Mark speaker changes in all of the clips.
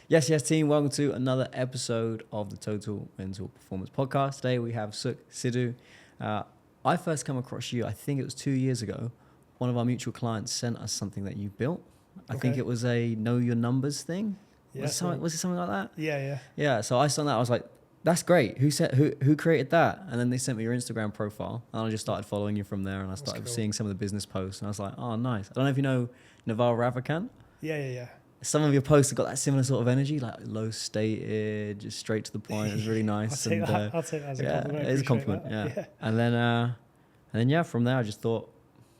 Speaker 1: Yes, team. Welcome to another episode of the Total Mental Performance Podcast. Today we have Sukh Sidhu. I first come across you, I think it was 2 years ago. One of our mutual clients sent us something that you built. I think it was a know your numbers thing.
Speaker 2: Yeah,
Speaker 1: was it something like that?
Speaker 2: Yeah.
Speaker 1: Yeah. So I saw that. I was like, that's great. Who created that? And then they sent me your Instagram profile, and I just started following you from there. And I started seeing some of the business posts, and I was like, oh, nice. I don't know if you know Naval Ravikant.
Speaker 2: Yeah.
Speaker 1: Some of your posts have got that similar sort of energy, like low stated, just straight to the point. It was really nice.
Speaker 2: I'll take that as a compliment.
Speaker 1: It is a compliment. Yeah. And then from there, I just thought,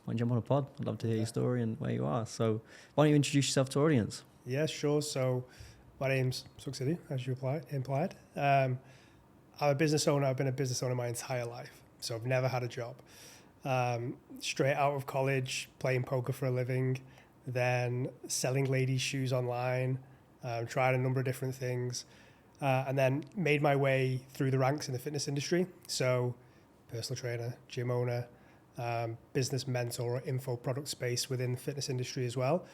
Speaker 1: why don't you jump on a pod? I'd love to hear your story and where you are. So why don't you introduce yourself to our audience?
Speaker 2: Yeah, sure. So my name's Sukh Sidhu, as you implied. I'm a business owner. I've been a business owner my entire life. So I've never had a job. Straight out of college, playing poker for a living, then selling ladies' shoes online, tried a number of different things, and then made my way through the ranks in the fitness industry. So personal trainer, gym owner, business mentor, info product space within the fitness industry as well,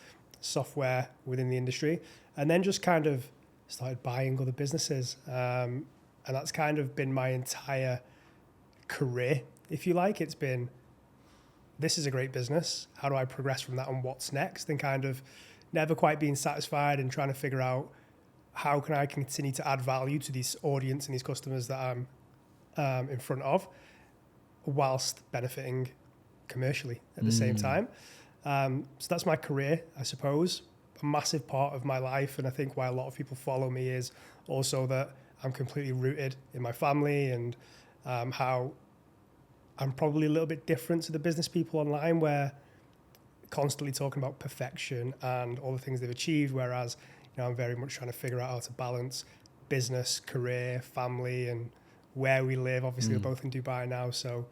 Speaker 2: software within the industry, and then just kind of started buying other businesses. And that's kind of been my entire career, if you like. It's been, this is a great business. How do I progress from that and what's next? And kind of never quite being satisfied and trying to figure out how can I continue to add value to this audience and these customers that I'm in front of whilst benefiting commercially at the same time. So that's my career, I suppose. A massive part of my life, and I think why a lot of people follow me is also that I'm completely rooted in my family and how I'm probably a little bit different to the business people online, where constantly talking about perfection and all the things they've achieved, whereas I'm very much trying to figure out how to balance business, career, family, and where we live. Obviously, we're both in Dubai now, so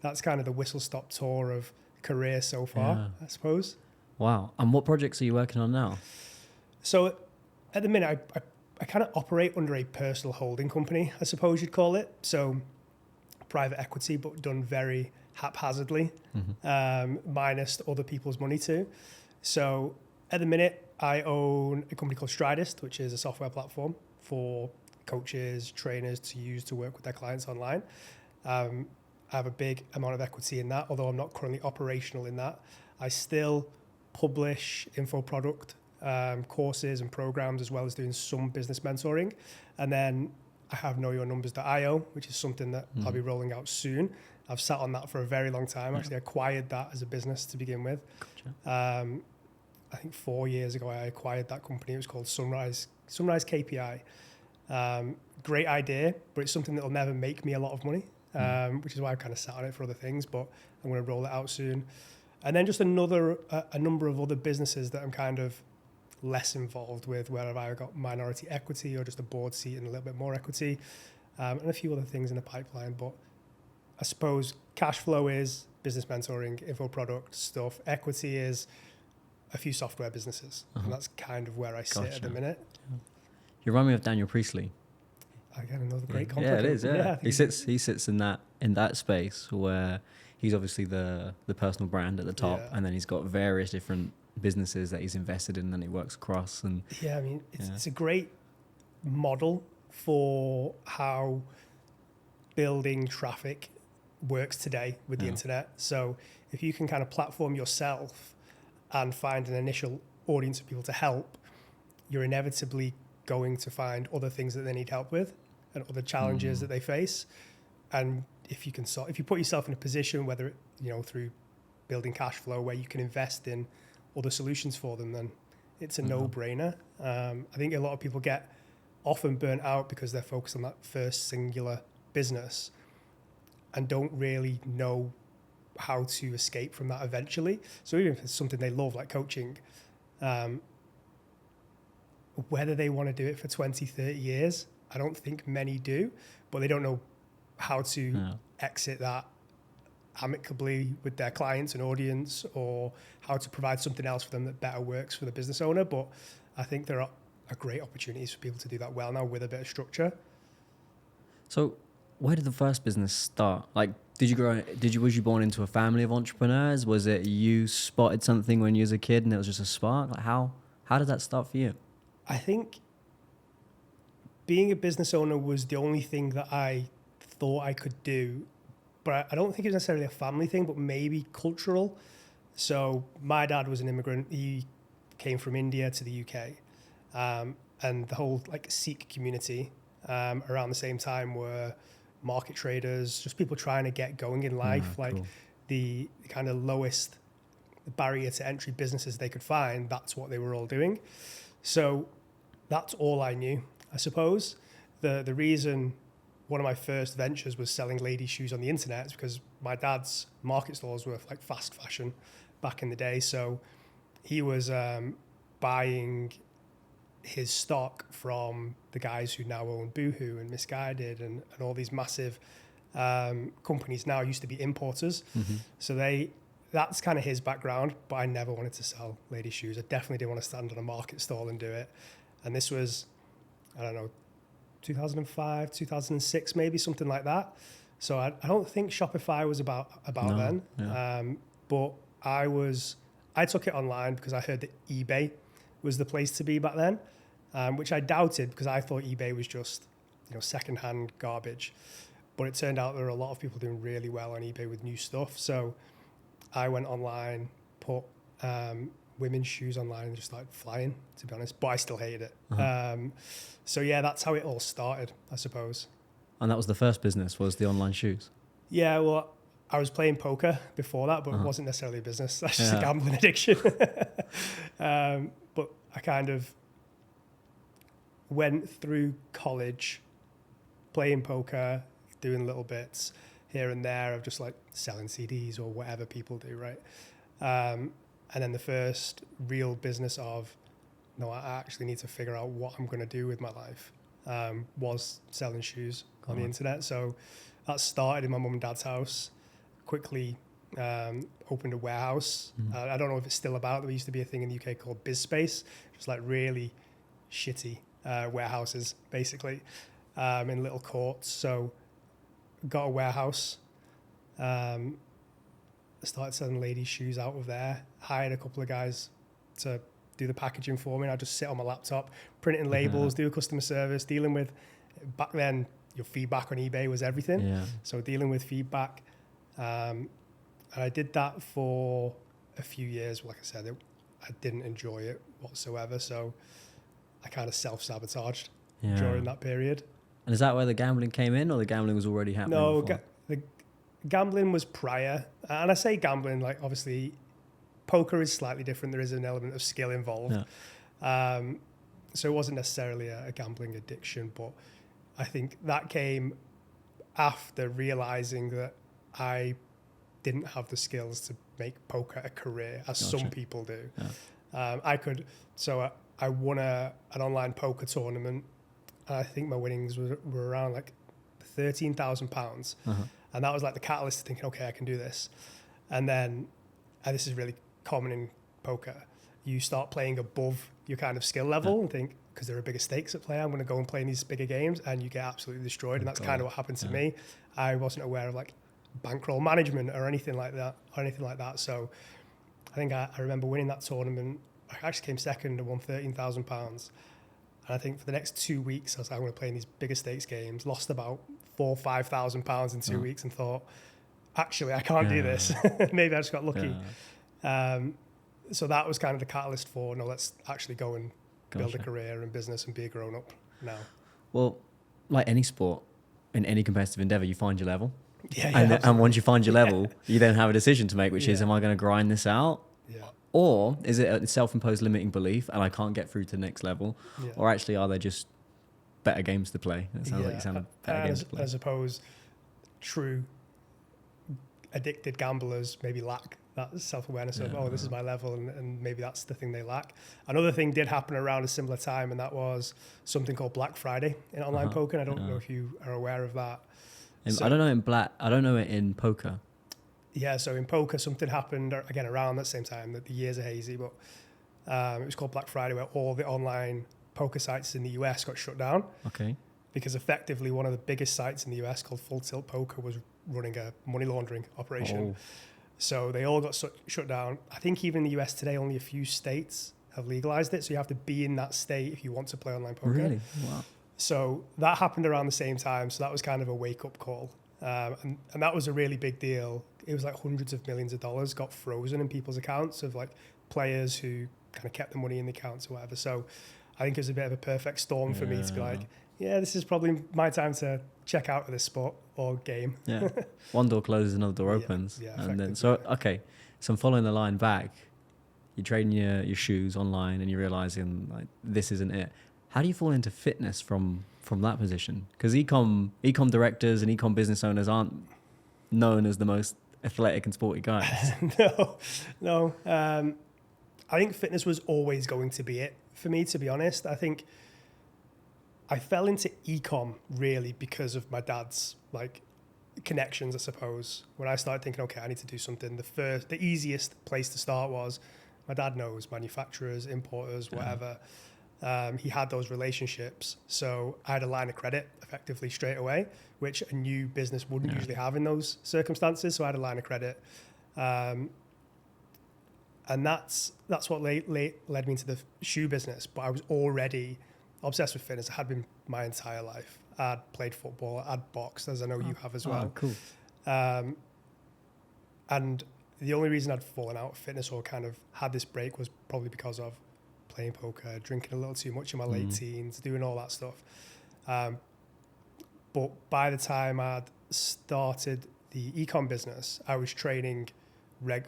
Speaker 2: that's kind of the whistle-stop tour of career so far, I suppose.
Speaker 1: Wow. And what projects are you working on now?
Speaker 2: So at the minute, I kind of operate under a personal holding company, I suppose you'd call it. So private equity, but done very haphazardly, minus other people's money too. So at the minute, I own a company called Stridist, which is a software platform for coaches, trainers to use to work with their clients online. I have a big amount of equity in that, although I'm not currently operational in that. I still publish info product courses and programs, as well as doing some business mentoring. And then I have Know Your Numbers.io, which is something that I'll be rolling out soon. I've sat on that for a very long time. Actually acquired that as a business to begin with. Gotcha. I think 4 years ago, I acquired that company. It was called Sunrise KPI. Great idea, but it's something that will never make me a lot of money, which is why I kind of sat on it for other things, but I'm going to roll it out soon. And then just a number of other businesses that I'm kind of less involved with, where I've either got minority equity or just a board seat and a little bit more equity, and a few other things in the pipeline. But I suppose cash flow is business mentoring, info product stuff. Equity is a few software businesses. And that's kind of where I sit at the minute.
Speaker 1: You remind me of Daniel Priestley.
Speaker 2: Again, another great compliment.
Speaker 1: Yeah, it is. Yeah. He sits in that space where he's obviously the personal brand at the top, and then he's got various different businesses that he's invested in, and then he works across. And
Speaker 2: it's a great model for how building traffic works today with the internet. So if you can kind of platform yourself and find an initial audience of people to help, you're inevitably going to find other things that they need help with and other challenges that they face. And if you can if you put yourself in a position, whether through building cash flow, where you can invest in other solutions for them, then it's a no-brainer. I think a lot of people get often burnt out because they're focused on that first singular business and don't really know how to escape from that eventually. So even if it's something they love, like coaching, whether they want to do it for 20, 30 years, I don't think many do, but they don't know how to exit that amicably with their clients and audience, or how to provide something else for them that better works for the business owner. But I think there are great opportunities for people to do that well now with a bit of structure.
Speaker 1: So where did the first business start? Like, was you born into a family of entrepreneurs? Was it you spotted something when you was a kid and it was just a spark? Like how did that start for you?
Speaker 2: I think being a business owner was the only thing that I thought I could do, but I don't think it was necessarily a family thing, but maybe cultural. So my dad was an immigrant. He came from India to the UK, and the whole like Sikh community around the same time were market traders, just people trying to get going in life, like
Speaker 1: cool.
Speaker 2: the kind of lowest barrier to entry businesses they could find. That's what they were all doing. So that's all I knew, I suppose. The reason one of my first ventures was selling ladies' shoes on the internet is because my dad's market stores were like fast fashion back in the day. So he was buying his stock from the guys who now own Boohoo and Misguided and all these massive companies now used to be importers.
Speaker 1: Mm-hmm.
Speaker 2: So that's kind of his background, but I never wanted to sell ladies' shoes. I definitely didn't want to stand on a market stall and do it. And this was, I don't know, 2005, 2006, maybe something like that. So I don't think Shopify was about
Speaker 1: No,
Speaker 2: then.
Speaker 1: yeah.
Speaker 2: But I took it online because I heard that eBay was the place to be back then, which I doubted because I thought eBay was just, secondhand garbage. But it turned out there were a lot of people doing really well on eBay with new stuff. So I went online, put women's shoes online and just started flying, to be honest. But I still hated it.
Speaker 1: Uh-huh.
Speaker 2: So yeah, that's how it all started, I suppose.
Speaker 1: And that was the first business, was the online shoes.
Speaker 2: Yeah, well, I was playing poker before that, but it wasn't necessarily a business. That's just a gambling addiction. But I kind of went through college playing poker, doing little bits here and there of just like selling CDs or whatever people do, right? And then the first real business of, no, I actually need to figure out what I'm going to do with my life, was selling shoes on the internet. So that started in my mum and dad's house. Quickly opened a warehouse. I don't know if it's still about. There used to be a thing in the UK called BizSpace, just like really shitty warehouses, basically, in little courts. So got a warehouse. Started selling ladies' shoes out of there. Hired a couple of guys to do the packaging for me. And I just sit on my laptop, printing labels, do customer service, dealing with. Back then, your feedback on eBay was everything.
Speaker 1: Yeah.
Speaker 2: So dealing with feedback. And I did that for a few years. Like I said, I didn't enjoy it whatsoever. So I kind of self-sabotaged during that period.
Speaker 1: And is that where the gambling came in, or the gambling was already happening?
Speaker 2: No,
Speaker 1: before?
Speaker 2: the gambling was prior. And I say gambling, like obviously poker is slightly different. There is an element of skill involved. Yeah. So it wasn't necessarily a gambling addiction, but I think that came after realizing that I didn't have the skills to make poker a career, as some people do. Yeah. I won an online poker tournament, and I think my winnings were around like £13,000. And that was like the catalyst to thinking, okay, I can do this. And then, and this is really common in poker, you start playing above your kind of skill level and think, because there are bigger stakes at play, I'm going to go and play in these bigger games, and you get absolutely destroyed. And that's kind of what happened to me. I wasn't aware of like bankroll management or anything like that. So I think I remember winning that tournament. I actually came second and won £13,000. And I think for the next 2 weeks, I was like, I'm going to play in these bigger stakes games. Lost about £4,000 or £5,000 in 2 weeks, and thought, actually, I can't do this. Maybe I just got lucky. So that was kind of the catalyst for, no, let's actually go and build a career in business and be a grown up now.
Speaker 1: Well, like any sport, in any competitive endeavor, you find your level.
Speaker 2: Yeah,
Speaker 1: and once you find your level, you then have a decision to make, which is, am I going to grind this out?
Speaker 2: Yeah.
Speaker 1: Or is it a self-imposed limiting belief and I can't get through to the next level? Yeah. Or actually, are there just better games to play? It sounds like you sound better games to play.
Speaker 2: I suppose true addicted gamblers maybe lack that self-awareness of, this is my level, and maybe that's the thing they lack. Another thing did happen around a similar time, and that was something called Black Friday in online poker. And I don't know if you are aware of that.
Speaker 1: I don't know it in poker.
Speaker 2: Yeah, so in poker, something happened, again, around that same time. That the years are hazy, but it was called Black Friday, where all the online poker sites in the US got shut down.
Speaker 1: Okay.
Speaker 2: Because effectively one of the biggest sites in the US called Full Tilt Poker was running a money laundering operation. So they all got shut down. I think even in the US today, only a few states have legalized it. So you have to be in that state if you want to play online poker.
Speaker 1: Really? Wow.
Speaker 2: So that happened around the same time. So that was kind of a wake up call. And that was a really big deal. It was like hundreds of millions of dollars got frozen in people's accounts of like players who kind of kept the money in the accounts or whatever. So I think it was a bit of a perfect storm for me to be like, yeah, this is probably my time to check out of this sport or game.
Speaker 1: Yeah. One door closes, another door opens.
Speaker 2: Yeah,
Speaker 1: and then, so, okay. So I'm following the line back. You're trading your shoes online and you're realizing like this isn't it. How do you fall into fitness from that position? Because ecom directors and ecom business owners aren't known as the most athletic and sporty guys.
Speaker 2: No. I think fitness was always going to be it for me, to be honest. I think I fell into ecom really because of my dad's like connections, I suppose. When I started thinking, okay, I need to do something, the easiest place to start was my dad knows manufacturers, importers, whatever. He had those relationships. So I had a line of credit effectively straight away, which a new business wouldn't usually have in those circumstances. So I had a line of credit. And that's what led me into the shoe business. But I was already obsessed with fitness. I had been my entire life. I'd played football, I'd boxed, as I know you have as well.
Speaker 1: Cool.
Speaker 2: And the only reason I'd fallen out of fitness or kind of had this break was probably because of playing poker, drinking a little too much in my late teens, doing all that stuff. But by the time I'd started the ecom business, I was training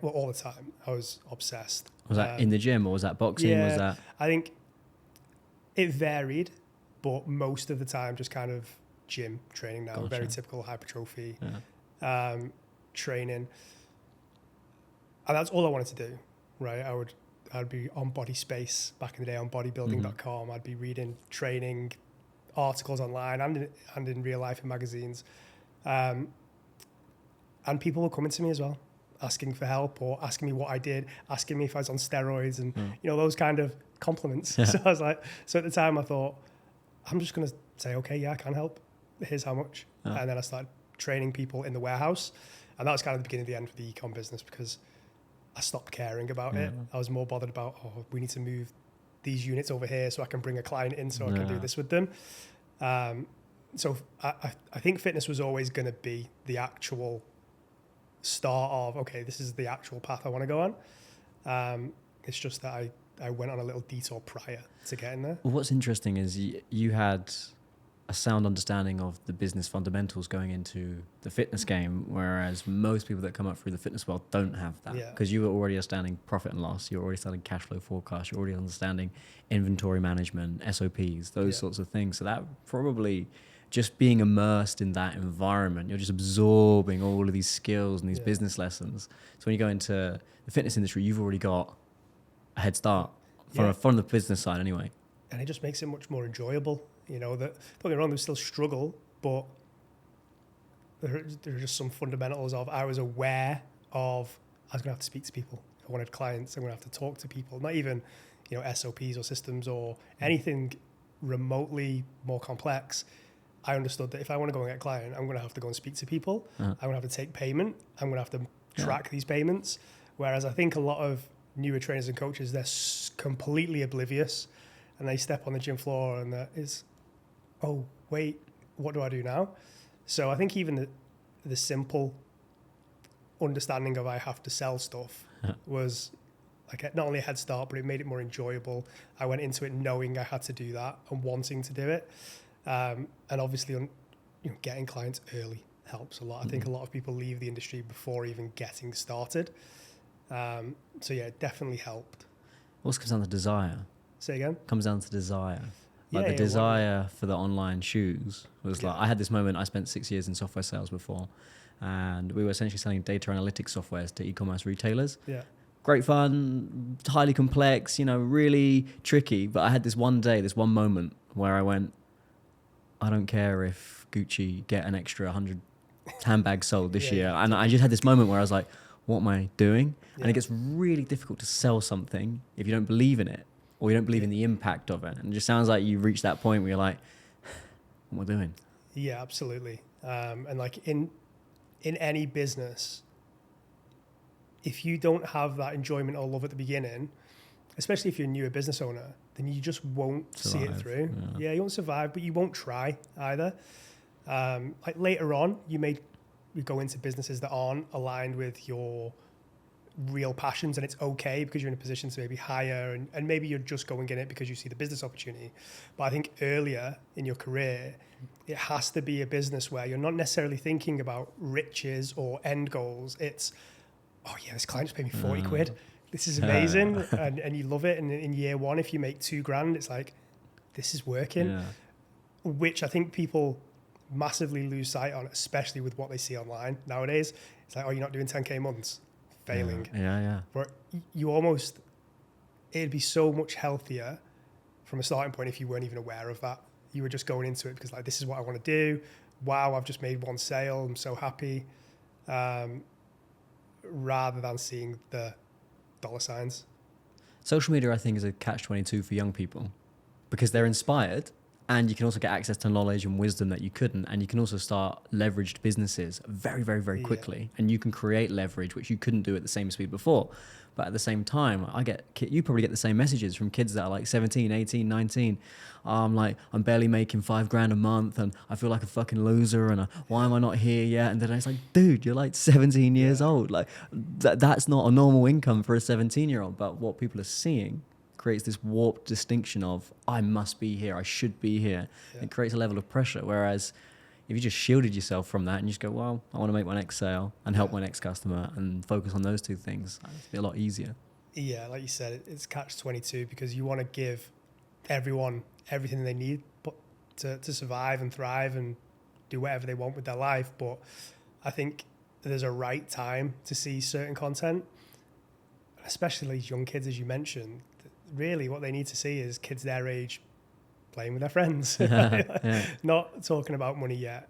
Speaker 2: all the time. I was obsessed.
Speaker 1: Was that in the gym or was that boxing?
Speaker 2: Yeah,
Speaker 1: was that?
Speaker 2: I think it varied, but most of the time just kind of gym training now, very typical hypertrophy training. And that's all I wanted to do, right? I'd be on Body Space back in the day on bodybuilding.com. I'd be reading training articles online and in real life in magazines. And people were coming to me as well, asking for help or asking me what I did, asking me if I was on steroids and, those kind of compliments. Yeah. So I was like, at the time I thought, I'm just going to say, okay, yeah, I can help. Here's how much. And then I started training people in the warehouse. And that was kind of the beginning of the end for the ecom business because I stopped caring about it. I was more bothered about, we need to move these units over here so I can bring a client in so I can do this with them. So I think fitness was always going to be the actual start of, okay, this is the actual path I want to go on. It's just that I went on a little detour prior to getting there.
Speaker 1: Well, what's interesting is you had a sound understanding of the business fundamentals going into the fitness game, whereas most people that come up through the fitness world don't have that because you were already understanding profit and loss, you're already understanding cash flow forecast, you're already understanding inventory management, SOPs, those sorts of things. So that probably just being immersed in that environment, you're just absorbing all of these skills and these business lessons. So when you go into the fitness industry, you've already got a head start from the business side anyway.
Speaker 2: And it just makes it much more enjoyable. That, don't get me wrong, there's still struggle, but there are just some fundamentals of I was aware of I was going to have to speak to people. If I wanted clients, I'm going to have to talk to people. Not even, SOPs or systems or anything remotely more complex. I understood that if I want to go and get a client, I'm going to have to go and speak to people. I'm going to have to take payment. I'm going to have to track these payments. Whereas I think a lot of newer trainers and coaches, they're completely oblivious and they step on the gym floor and oh, wait, what do I do now? So I think even the simple understanding of I have to sell stuff was like not only a head start, but it made it more enjoyable. I went into it knowing I had to do that and wanting to do it. And obviously, getting clients early helps a lot. I think a lot of people leave the industry before even getting started. So yeah, it definitely helped.
Speaker 1: What comes down to desire?
Speaker 2: Say again?
Speaker 1: Comes down to desire. Like the desire for the online shoes was like, I had this moment, I spent 6 years in software sales before, and we were essentially selling data analytics softwares to e-commerce retailers. Yeah. Great fun, highly complex, really tricky. But I had this one moment where I went, I don't care if Gucci get an extra 100 handbags sold this year. And I just had this moment where I was like, what am I doing? And it gets really difficult to sell something if you don't believe in it or you don't believe in the impact of it. And it just sounds like you've reached that point where you're like, what am I doing?
Speaker 2: Yeah, absolutely. And like in any business, if you don't have that enjoyment or love at the beginning, especially if you're a newer business owner, then you just won't see it through. Yeah, you won't survive, but you won't try either. Like later on, you go into businesses that aren't aligned with your real passions, and it's okay because you're in a position to maybe hire, and maybe you're just going in it because you see the business opportunity. But I think earlier in your career, it has to be a business where you're not necessarily thinking about riches or end goals. It's, oh yeah, this client just paid me 40 quid. This is amazing. And you love it. And in year one, if you make $2,000, it's like, this is working, which I think people massively lose sight on, especially with what they see online nowadays. It's like, oh, you're not doing 10K months, failing. But it'd be so much healthier from a starting point if you weren't even aware of that. You were just going into it because like, this is what I want to do. Wow, I've just made one sale. I'm so happy. Rather than seeing the dollar signs.
Speaker 1: Social media, I think, is a catch-22 for young people because they're inspired, and you can also get access to knowledge and wisdom that you couldn't, and you can also start leveraged businesses very, very, very quickly, and you can create leverage, which you couldn't do at the same speed before. But at the same time, you probably get the same messages from kids that are like 17, 18, 19. I'm barely making $5,000 a month and I feel like a fucking loser, and why am I not here yet? And then it's like, dude, you're like 17 years old. Like that's not a normal income for a 17-year-old. But what people are seeing creates this warped distinction of, I must be here, I should be here. Yeah. It creates a level of pressure. Whereas if you just shielded yourself from that and you just go, well, I want to make my next sale and help my next customer and focus on those two things, it'd be a lot easier.
Speaker 2: Yeah, like you said, it's catch-22 because you want to give everyone everything they need to survive and thrive and do whatever they want with their life. But I think there's a right time to see certain content, especially these young kids, as you mentioned. Really what they need to see is kids their age playing with their friends, not talking about money yet,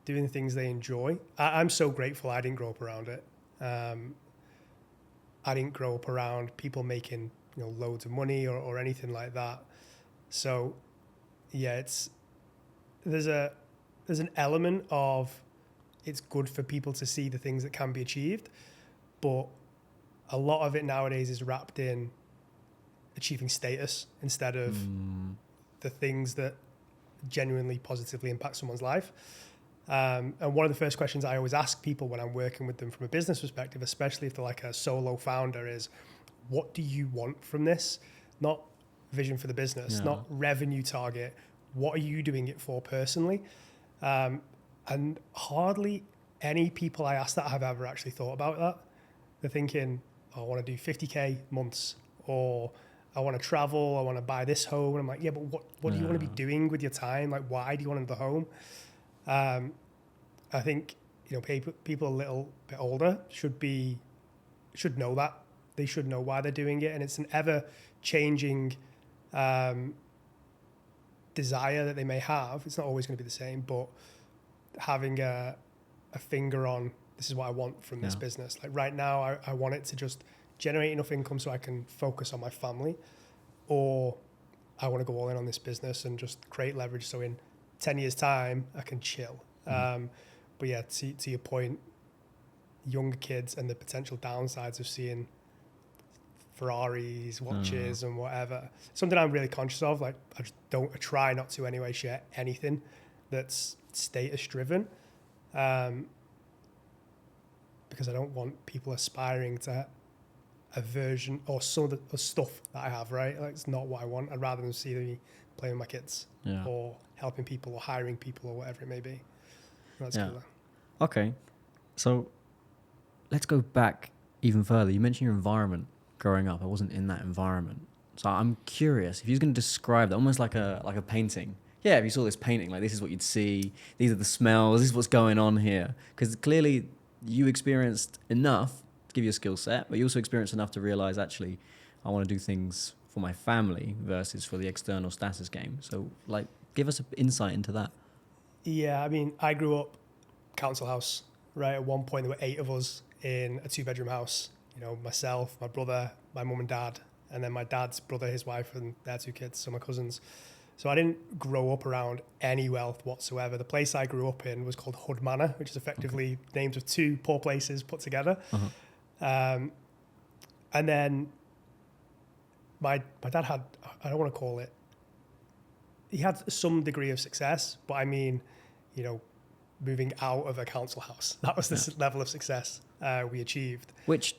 Speaker 2: doing things they enjoy. I'm so grateful I didn't grow up around it. I didn't grow up around people making loads of money or anything like that. So yeah, there's an element of it's good for people to see the things that can be achieved, but a lot of it nowadays is wrapped in achieving status instead of the things that genuinely positively impact someone's life. And one of the first questions I always ask people when I'm working with them from a business perspective, especially if they're like a solo founder, is what do you want from this? Not vision for the business, not revenue target. What are you doing it for personally? And hardly any people I ask that have ever actually thought about that. They're thinking, oh, I want to do 50K months, or I want to travel, I want to buy this home. And I'm like, yeah, but what do you want to be doing with your time? Like, why do you want another home? I think, people a little bit older should know that. They should know why they're doing it. And it's an ever changing, desire that they may have. It's not always going to be the same, but having a finger on, this is what I want from this business. Like right now, I want it to just generate enough income so I can focus on my family, or I want to go all in on this business and just create leverage so in 10 years time I can chill. But yeah, to your point, younger kids and the potential downsides of seeing Ferraris, watches and whatever, something I'm really conscious of. Like I try not to anyway share anything that's status driven, because I don't want people aspiring to a version or some of the stuff that I have, right? Like it's not what I want. I'd rather than see me playing with my kids or helping people or hiring people or whatever it may be. That's cooler.
Speaker 1: Okay. So let's go back even further. You mentioned your environment growing up. I wasn't in that environment. So I'm curious if you're going to describe that almost like a painting. Yeah, if you saw this painting, like this is what you'd see. These are the smells. This is what's going on here. Because clearly you experienced enough to give you a skill set, but you also experienced enough to realize, actually, I want to do things for my family versus for the external status game. So like, give us an insight into that.
Speaker 2: Yeah, I mean, I grew up council house, right? At one point, there were 8 of us in a 2-bedroom house. Myself, my brother, my mum and dad, and then my dad's brother, his wife, and their 2 kids, so my cousins. So I didn't grow up around any wealth whatsoever. The place I grew up in was called Hood Manor, which is effectively names of 2 poor places put together. And then my dad had, I don't want to call it, he had some degree of success, but I mean, you know, moving out of a council house. That was the level of success we achieved.
Speaker 1: Which,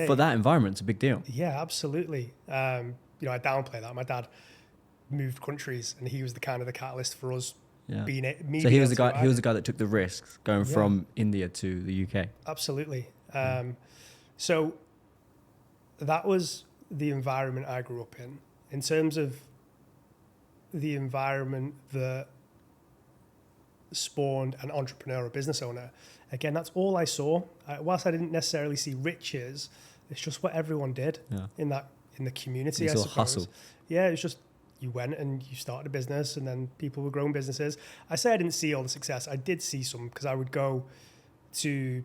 Speaker 1: for that environment, it's a big deal.
Speaker 2: Yeah, absolutely. You know, I downplay that. My dad moved countries, and he was the catalyst for us being it.
Speaker 1: So he was the guy. He was the guy that took the risks going from India to the UK.
Speaker 2: Absolutely. So that was the environment I grew up in. In terms of the environment that spawned an entrepreneurial business owner, again, that's all I saw. Whilst I didn't necessarily see riches, it's just what everyone did in the community.
Speaker 1: You
Speaker 2: I
Speaker 1: saw
Speaker 2: suppose.
Speaker 1: hustle.
Speaker 2: Yeah, it's just you went and you started a business, and then people were growing businesses. I say I didn't see all the success. I did see some, because I would go to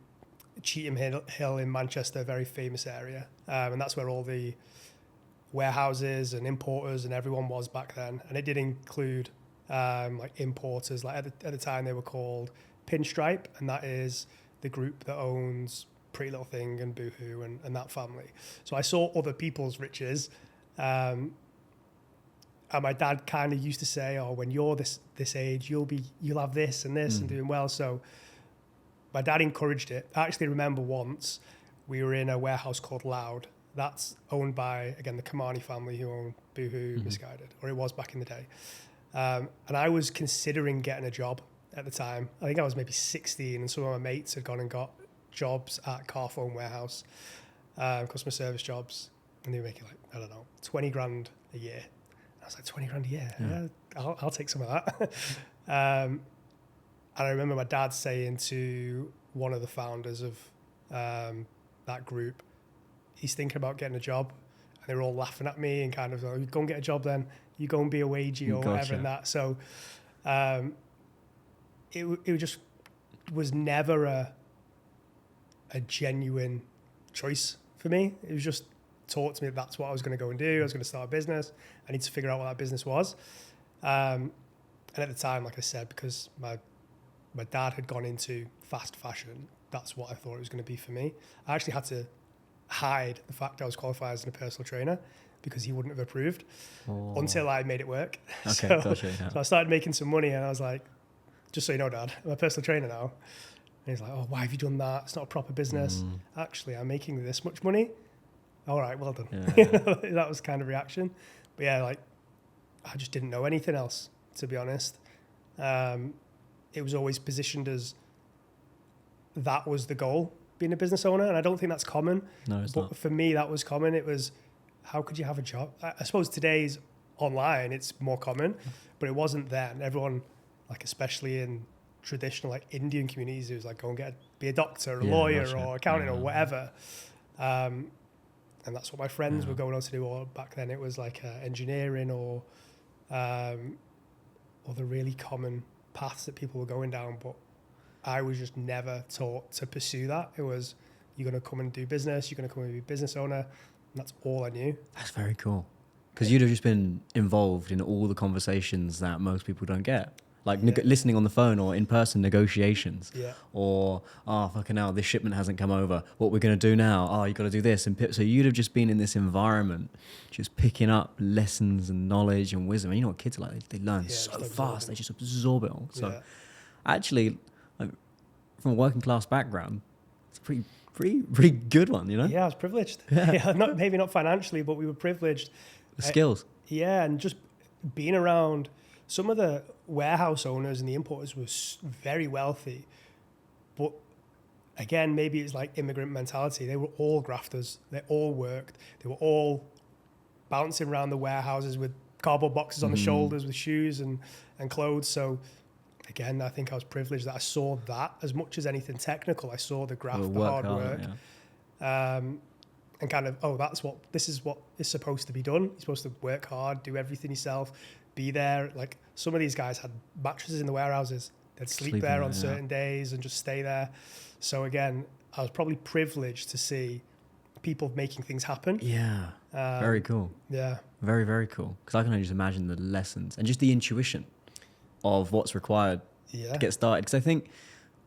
Speaker 2: Cheetham Hill in Manchester, a very famous area, and that's where all the warehouses and importers and everyone was back then. And it did include like importers. Like at the time, they were called Pinstripe, and that is the group that owns Pretty Little Thing and Boohoo and that family. So I saw other people's riches. And my dad kind of used to say, "Oh, when you're this age, you'll have this and this and doing well." So my dad encouraged it. I actually remember once we were in a warehouse called Loud. That's owned by, again, the Kamani family who own Boohoo, Misguided, or it was back in the day. And I was considering getting a job at the time. I think I was maybe 16, and some of my mates had gone and got jobs at Carphone Warehouse, customer service jobs, and they were making like, I don't know, 20 grand a year. I was like, 20 grand a year? Yeah, I'll take some of that. And I remember my dad saying to one of the founders of that group, he's thinking about getting a job. And they were all laughing at me and kind of like, go and get a job then. You go and be a wagey or whatever and that. So it just was never a genuine choice for me. It was just taught to me that's what I was going to go and do. I was going to start a business. I need to figure out what that business was. And at the time, like I said, because my dad had gone into fast fashion, that's what I thought it was going to be for me. I actually had to hide the fact I was qualified as a personal trainer because he wouldn't have approved until I made it work.
Speaker 1: Okay, gotcha. Yeah.
Speaker 2: So I started making some money, and I was like, just so you know, Dad, I'm a personal trainer now. And he's like, oh, why have you done that? It's not a proper business. Actually, I'm making this much money. All right, well done.
Speaker 1: Yeah.
Speaker 2: That was kind of reaction. But yeah, like, I just didn't know anything else, to be honest. It was always positioned as that was the goal, being a business owner. And I don't think that's common.
Speaker 1: No, it's not.
Speaker 2: But for me, that was common. It was, how could you have a job? I suppose today's online, it's more common, but it wasn't then. Everyone, like, especially in traditional, like, Indian communities, it was like, go and be a doctor, a lawyer, or accountant, or whatever. And that's what my friends were going on to do. Or back then, it was like engineering or the really common paths that people were going down. But I was just never taught to pursue that. It was, you're going to come and do business, you're going to come and be a business owner. And that's all I knew.
Speaker 1: That's very cool. Because you'd have just been involved in all the conversations that most people don't get. Like listening on the phone or in-person negotiations.
Speaker 2: Yeah.
Speaker 1: Or, oh, fucking hell, this shipment hasn't come over. What we're going to do now? Oh, you got to do this. So you'd have just been in this environment, just picking up lessons and knowledge and wisdom. And you know what kids are like? They learn so fast. They just absorb it all. So actually, like, from a working class background, it's a pretty good one, you know?
Speaker 2: Yeah, I was privileged. Yeah, maybe not financially, but we were privileged.
Speaker 1: The skills.
Speaker 2: Yeah, and just being around some of the warehouse owners and the importers were very wealthy. But again, maybe it's like immigrant mentality. They were all grafters. They all worked. They were all bouncing around the warehouses with cardboard boxes on the shoulders with shoes and clothes. So again, I think I was privileged that I saw that as much as anything technical. I saw the graft, the hard work. And kind of, this is what is supposed to be done. You're supposed to work hard, do everything yourself, be there. Like, some of these guys had mattresses in the warehouses. They'd sleep there on certain days and just stay there. So again, I was probably privileged to see people making things happen.
Speaker 1: Yeah. Very cool.
Speaker 2: Yeah.
Speaker 1: Very, very cool. Because I can only just imagine the lessons and just the intuition of what's required to get started. Because I think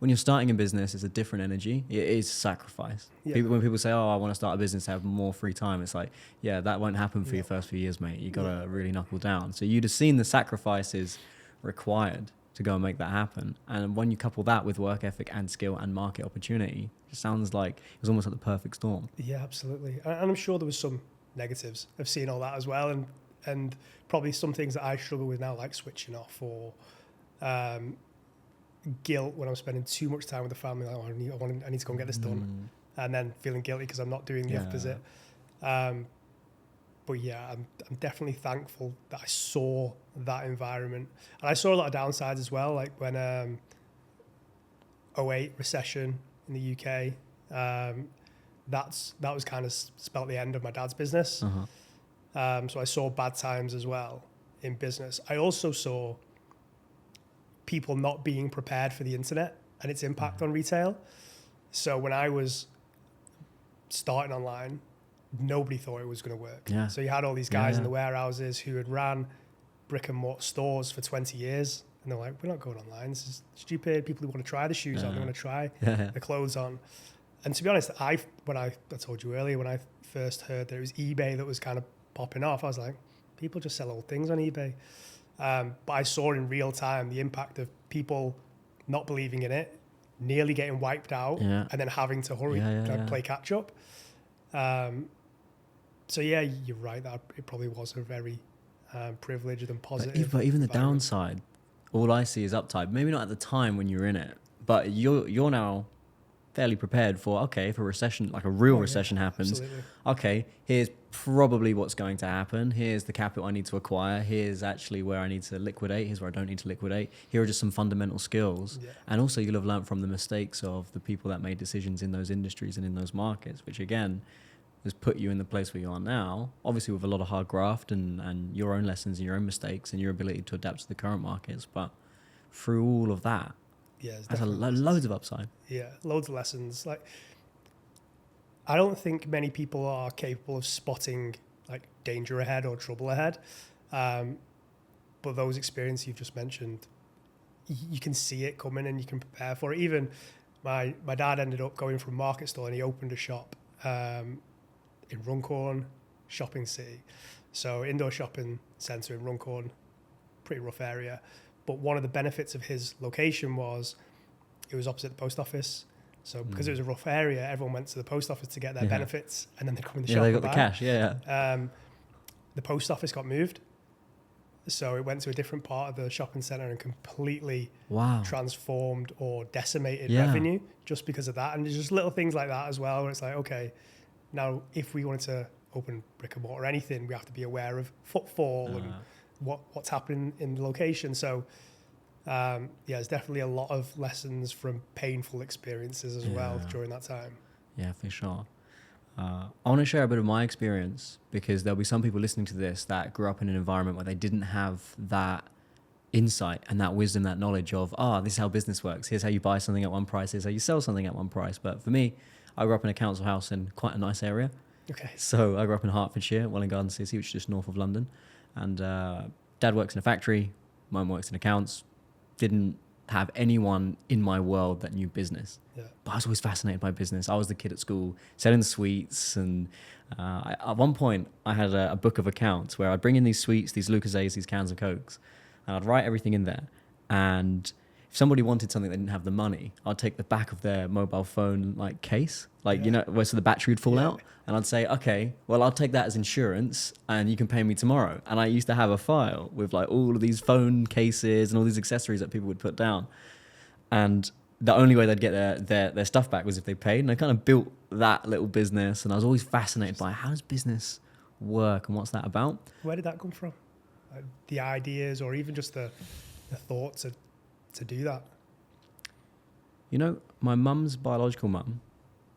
Speaker 1: when you're starting a business, it's a different energy. It is sacrifice.
Speaker 2: Yeah.
Speaker 1: When people say, oh, I want to start a business to have more free time, it's like, yeah, that won't happen for your first few years, mate. You got to really knuckle down. So you'd have seen the sacrifices required to go and make that happen. And when you couple that with work ethic and skill and market opportunity, it sounds like it was almost like the perfect storm.
Speaker 2: Yeah, absolutely. And I'm sure there was some negatives of seeing all that as well, and probably some things that I struggle with now, like switching off, or guilt when I'm spending too much time with the family. Like, I need to go and get this done, and then feeling guilty because I'm not doing the opposite. But yeah, I'm definitely thankful that I saw that environment, and I saw a lot of downsides as well. Like when 2008 recession in the UK, that was kind of spelt the end of my dad's business. So I saw bad times as well in business. I also saw people not being prepared for the internet and its impact on retail. So when I was starting online, nobody thought it was going to work.
Speaker 1: Yeah.
Speaker 2: So you had all these guys in the warehouses who had ran brick and mortar stores for 20 years. And they're like, we're not going online. This is stupid. People who want to try the shoes on, they want to try the clothes on. And to be honest, I told you earlier, when I first heard that it was eBay that was kind of popping off, I was like, people just sell old things on eBay. But I saw in real time the impact of people not believing in it, nearly getting wiped out, and then having to hurry play catch up. So yeah, you're right that it probably was a very privileged and positive.
Speaker 1: But even the downside, all I see is upside. Maybe not at the time when you're in it, but you're now fairly prepared for, okay, if a recession, like a real recession happens,
Speaker 2: absolutely.
Speaker 1: Okay, here's probably what's going to happen. Here's the capital I need to acquire. Here's actually where I need to liquidate. Here's where I don't need to liquidate. Here are just some fundamental skills. Yeah. And also you'll have learned from the mistakes of the people that made decisions in those industries and in those markets, which again has put you in the place where you are now, obviously with a lot of hard graft and your own lessons and your own mistakes and your ability to adapt to the current markets. But through all of that, there's loads of upside.
Speaker 2: Yeah, loads of lessons. Like, I don't think many people are capable of spotting like danger ahead or trouble ahead. But those experiences you've just mentioned, you can see it coming and you can prepare for it. Even my dad ended up going from market stall and he opened a shop in Runcorn Shopping City. So indoor shopping centre in Runcorn, pretty rough area. But one of the benefits of his location was it was opposite the post office. So because it was a rough area, everyone went to the post office to get their benefits, and then they come in the shop.
Speaker 1: Yeah, they got the cash. Yeah.
Speaker 2: The post office got moved, so it went to a different part of the shopping centre and completely transformed or decimated revenue just because of that. And there's just little things like that as well, where it's like, okay, now if we wanted to open brick and mortar or anything, we have to be aware of footfall and what's happening in the location. So there's definitely a lot of lessons from painful experiences as well during that time. Yeah,
Speaker 1: for sure. I want to share a bit of my experience because there'll be some people listening to this that grew up in an environment where they didn't have that insight and that wisdom, that knowledge of, this is how business works. Here's how you buy something at one price. Here's how you sell something at one price. But for me, I grew up in a council house in quite a nice area.
Speaker 2: Okay.
Speaker 1: So I grew up in Hertfordshire, Welwyn Garden City, which is just north of London. And dad works in a factory, mum works in accounts. Didn't have anyone in my world that knew business. Yeah. But I was always fascinated by business. I was the kid at school selling the sweets. And at one point, I had a book of accounts where I'd bring in these sweets, these Lucozades, these cans of Cokes, and I'd write everything in there. And if somebody wanted something they didn't have the money, I'd take the back of their mobile phone like case, like, you know, where so the battery would fall out. And I'd say, okay, well, I'll take that as insurance and you can pay me tomorrow. And I used to have a file with like all of these phone cases and all these accessories that people would put down. And the only way they'd get their stuff back was if they paid. And I kind of built that little business. And I was always fascinated by how does business work and what's that about? Where
Speaker 2: did that come from? The ideas or even just the thought to do that?
Speaker 1: You know, my mum's biological mum,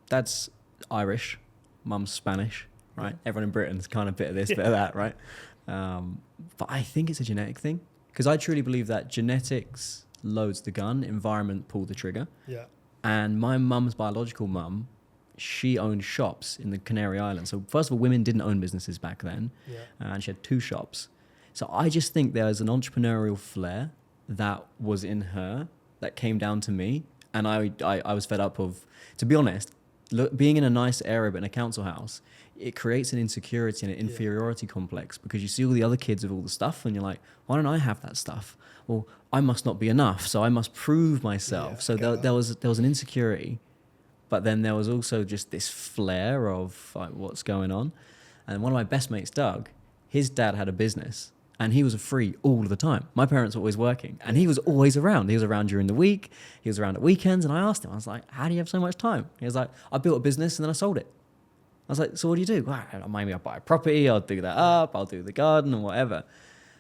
Speaker 1: dad's Irish, mum's Spanish, right? Everyone in Britain's kind of bit of this, bit of that, right? But I think it's a genetic thing because I truly believe that genetics loads the gun, environment pulled the trigger. Yeah. And my mum's biological mum, she owned shops in the Canary Islands. So first of all, women didn't own businesses back then. Yeah. And she had 2 shops. So I just think there's an entrepreneurial flair that was in her that came down to me. And I was fed up of, to be honest, being in a nice area but in a council house, it creates an insecurity and an inferiority complex, because you see all the other kids with all the stuff and you're like, why don't I have that stuff? Well, I must not be enough, so I must prove myself.
Speaker 2: Yeah,
Speaker 1: so there was an insecurity, but then there was also just this flare of like, what's going on. And one of my best mates, Doug, his dad had a business and he was free all the time. My parents were always working and he was always around. He was around during the week. He was around at weekends. And I asked him, I was like, how do you have so much time? He was like, I built a business and then I sold it. I was like, so what do you do? Well, maybe I'll buy a property, I'll do that up, I'll do the garden and whatever.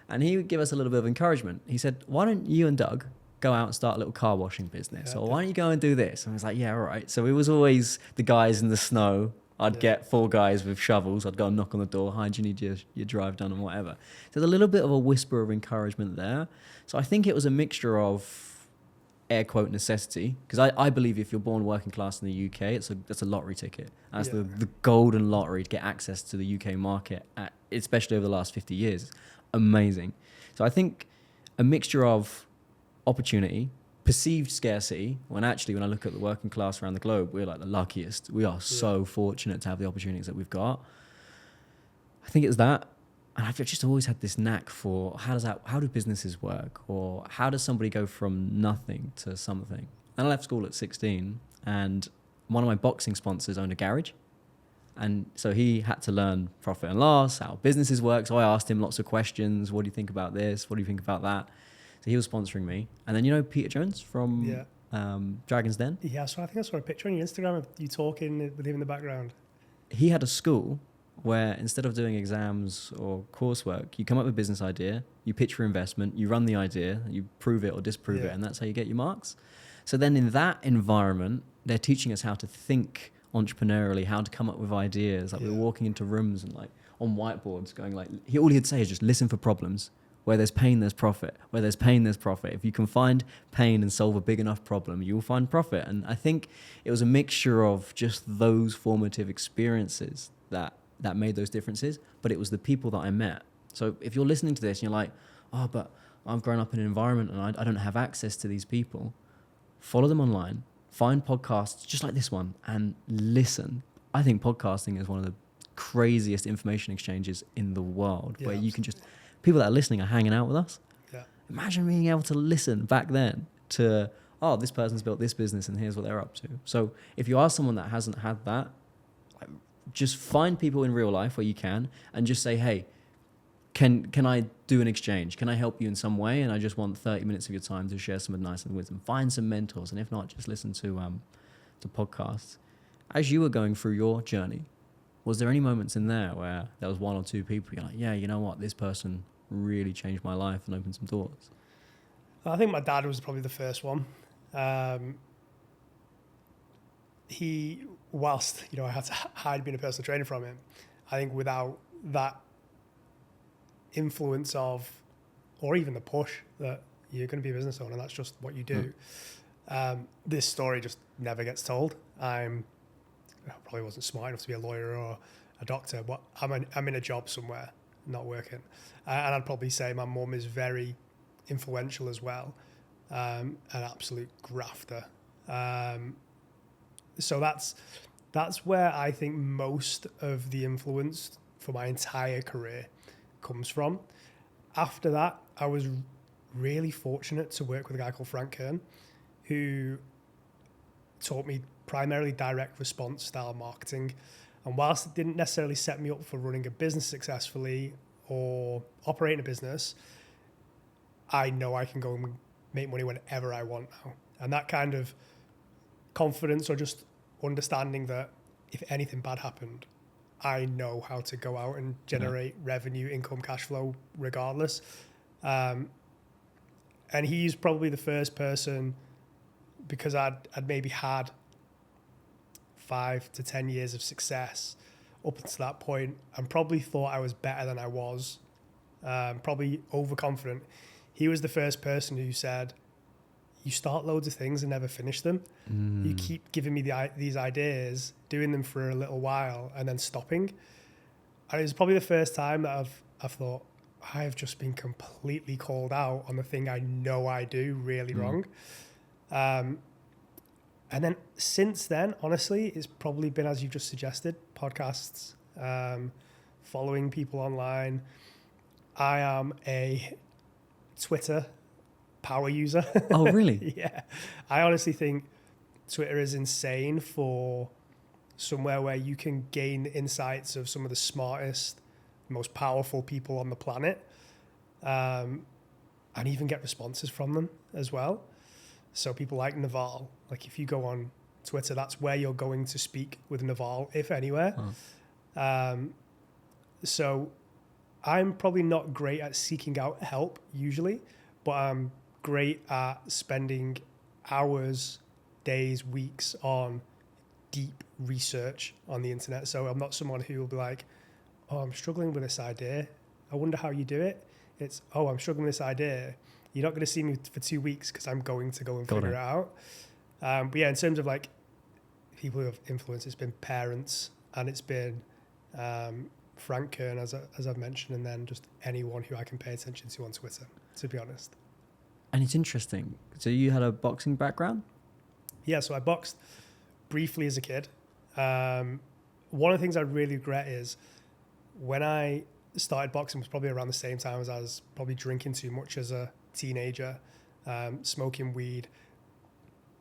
Speaker 1: And he would give us a little bit of encouragement. He said, why don't you and Doug go out and start a little car washing business? Or why don't you go and do this? And I was like, yeah, all right. So it was always the guys in the snow. I'd get 4 guys with shovels. I'd go and knock on the door. Hi, do you need your drive done and whatever? So there's a little bit of a whisper of encouragement there. So I think it was a mixture of air quote necessity, because I believe if you're born working class in the UK, that's a lottery ticket. That's the golden lottery to get access to the UK market, especially over the last 50 years. Amazing. So I think a mixture of opportunity, perceived scarcity, when actually when I look at the working class around the globe, we're like the luckiest. We are so fortunate to have the opportunities that we've got. I think it's that. And I've just always had this knack for how do businesses work, or how does somebody go from nothing to something? And I left school at 16, and one of my boxing sponsors owned a garage. And so he had to learn profit and loss, how businesses work. So I asked him lots of questions. What do you think about this? What do you think about that? So he was sponsoring me. And then, you know, Peter Jones from Dragon's Den?
Speaker 2: Yeah, so I think I saw a picture on your Instagram of you talking with him in the background.
Speaker 1: He had a school where instead of doing exams or coursework, you come up with a business idea, you pitch for investment, you run the idea, you prove it or disprove it, and that's how you get your marks. So then in that environment, they're teaching us how to think entrepreneurially, how to come up with ideas. Like we were walking into rooms and like on whiteboards going like, all he'd say is just listen for problems. Where there's pain, there's profit. Where there's pain, there's profit. If you can find pain and solve a big enough problem, you will find profit. And I think it was a mixture of just those formative experiences that made those differences, but it was the people that I met. So if you're listening to this and you're like, oh, but I've grown up in an environment and I don't have access to these people, follow them online, find podcasts just like this one and listen. I think podcasting is one of the craziest information exchanges in the world, where you can just, people that are listening are hanging out with us. Yeah. Imagine being able to listen back then to, oh, this person's built this business and here's what they're up to. So if you are someone that hasn't had that, just find people in real life where you can and just say, hey, can I do an exchange? Can I help you in some way? And I just want 30 minutes of your time to share some advice and wisdom. Find some mentors. And if not, just listen to podcasts. As you were going through your journey, was there any moments in there where there was 1 or 2 people you're like, yeah, you know what? This person really changed my life and opened some doors.
Speaker 2: I think my dad was probably the first one. He, whilst, you know, I had to hide being a personal trainer from him, I think without that influence of, or even the push that you're going to be a business owner, that's just what you do. This story just never gets told. I probably wasn't smart enough to be a lawyer or a doctor, but I'm in a job somewhere, not working. And I'd probably say my mum is very influential as well, an absolute grafter. So that's where I think most of the influence for my entire career comes from. After that, I was really fortunate to work with a guy called Frank Kern, who taught me primarily direct response style marketing. And whilst it didn't necessarily set me up for running a business successfully or operating a business, I know I can go and make money whenever I want now. And that kind of confidence, or just understanding that if anything bad happened, I know how to go out and generate revenue, income, cash flow regardless. And he's probably the first person, because I'd maybe had 5 to 10 years of success up until that point, and probably thought I was better than I was, probably overconfident. He was the first person who said, you start loads of things and never finish them. You keep giving me these ideas, doing them for a little while and then stopping. And it was probably the first time that I've thought, I have just been completely called out on the thing I know I do really wrong. And And then since then, honestly, it's probably been, as you've just suggested, podcasts, following people online. I am a Twitter power user.
Speaker 1: Oh, really?
Speaker 2: Yeah. I honestly think Twitter is insane for somewhere where you can gain insights of some of the smartest, most powerful people on the planet, and even get responses from them as well. So people like Naval, like if you go on Twitter, that's where you're going to speak with Naval, if anywhere. So I'm probably not great at seeking out help usually, but I'm great at spending hours, days, weeks on deep research on the internet. So I'm not someone who will be like, oh, I'm struggling with this idea. I wonder how you do it. It's, oh, I'm struggling with this idea. You're not going to see me for 2 weeks because I'm going to go and figure it out. But yeah, in terms of like people who have influence, it's been parents and it's been Frank Kern, as I've mentioned, and then just anyone who I can pay attention to on Twitter, to be honest.
Speaker 1: And it's interesting. So you had a boxing background?
Speaker 2: Yeah, so I boxed briefly as a kid. One of the things I really regret is when I started boxing was probably around the same time as I was probably drinking too much as a teenager, smoking weed.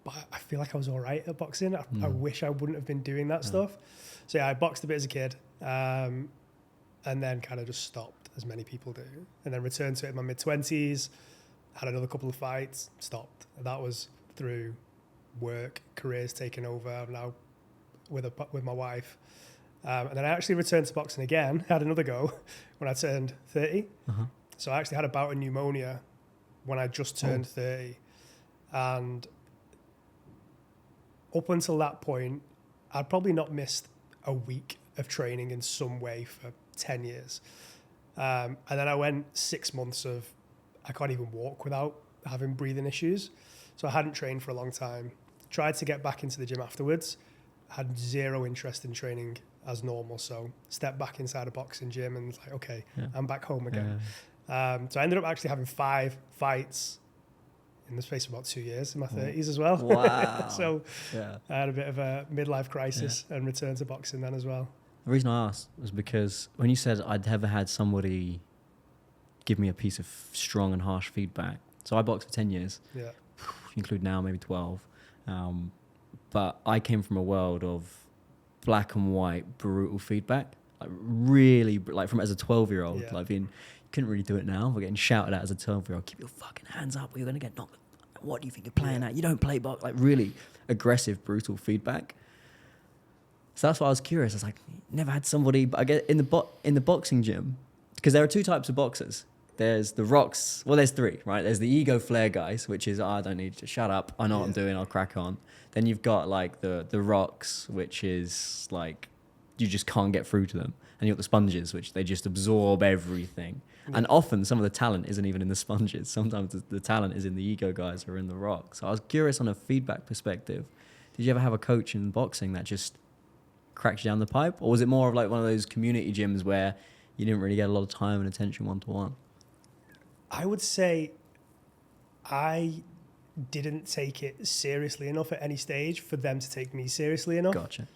Speaker 2: But I feel like I was all right at boxing. I wish I wouldn't have been doing that stuff. So yeah, I boxed a bit as a kid, and then kind of just stopped, as many people do, and then returned to it in my mid-20s, had another couple of fights, stopped. That was through work, careers taking over. I'm now with my wife. And then I actually returned to boxing again, had another go when I turned 30. So I actually had a bout of pneumonia when I just turned 30. And up until that point, I'd probably not missed a week of training in some way for 10 years. And then I went 6 months of, I can't even walk without having breathing issues. So I hadn't trained for a long time. Tried to get back into the gym afterwards. Had zero interest in training as normal. So stepped back inside a boxing gym and was like, okay, I'm back home again. So I ended up actually having 5 fights in the space of about 2 years in my 30s as well.
Speaker 1: Wow.
Speaker 2: So I had a bit of a midlife crisis and returned to boxing then as well.
Speaker 1: The reason I asked was because when you said I'd never had somebody give me a piece of strong and harsh feedback. So I boxed for 10 years. Yeah. Include now maybe 12. But I came from a world of black and white, brutal feedback. Like really, like from as a 12-year-old, like being, you couldn't really do it now. We're getting shouted at as a 12-year-old, keep your fucking hands up or you're going to get knocked. What do you think you're playing at? You don't play box. Like really aggressive, brutal feedback. So that's why I was curious. I was like, never had somebody, but I get in the boxing gym, because there are 2 types of boxers. There's the rocks. Well, there's 3, right? There's the ego flare guys, which is, I don't need to shut up. I know what I'm doing. I'll crack on. Then you've got like the rocks, which is like, you just can't get through to them. And you've got the sponges, which they just absorb everything. Yeah. And often some of the talent isn't even in the sponges. Sometimes the talent is in the ego guys or in the rocks. So I was curious on a feedback perspective. Did you ever have a coach in boxing that just cracked you down the pipe? Or was it more of like one of those community gyms where you didn't really get a lot of time and attention one-to-one?
Speaker 2: I would say I didn't take it seriously enough at any stage for them to take me seriously enough.
Speaker 1: Gotcha.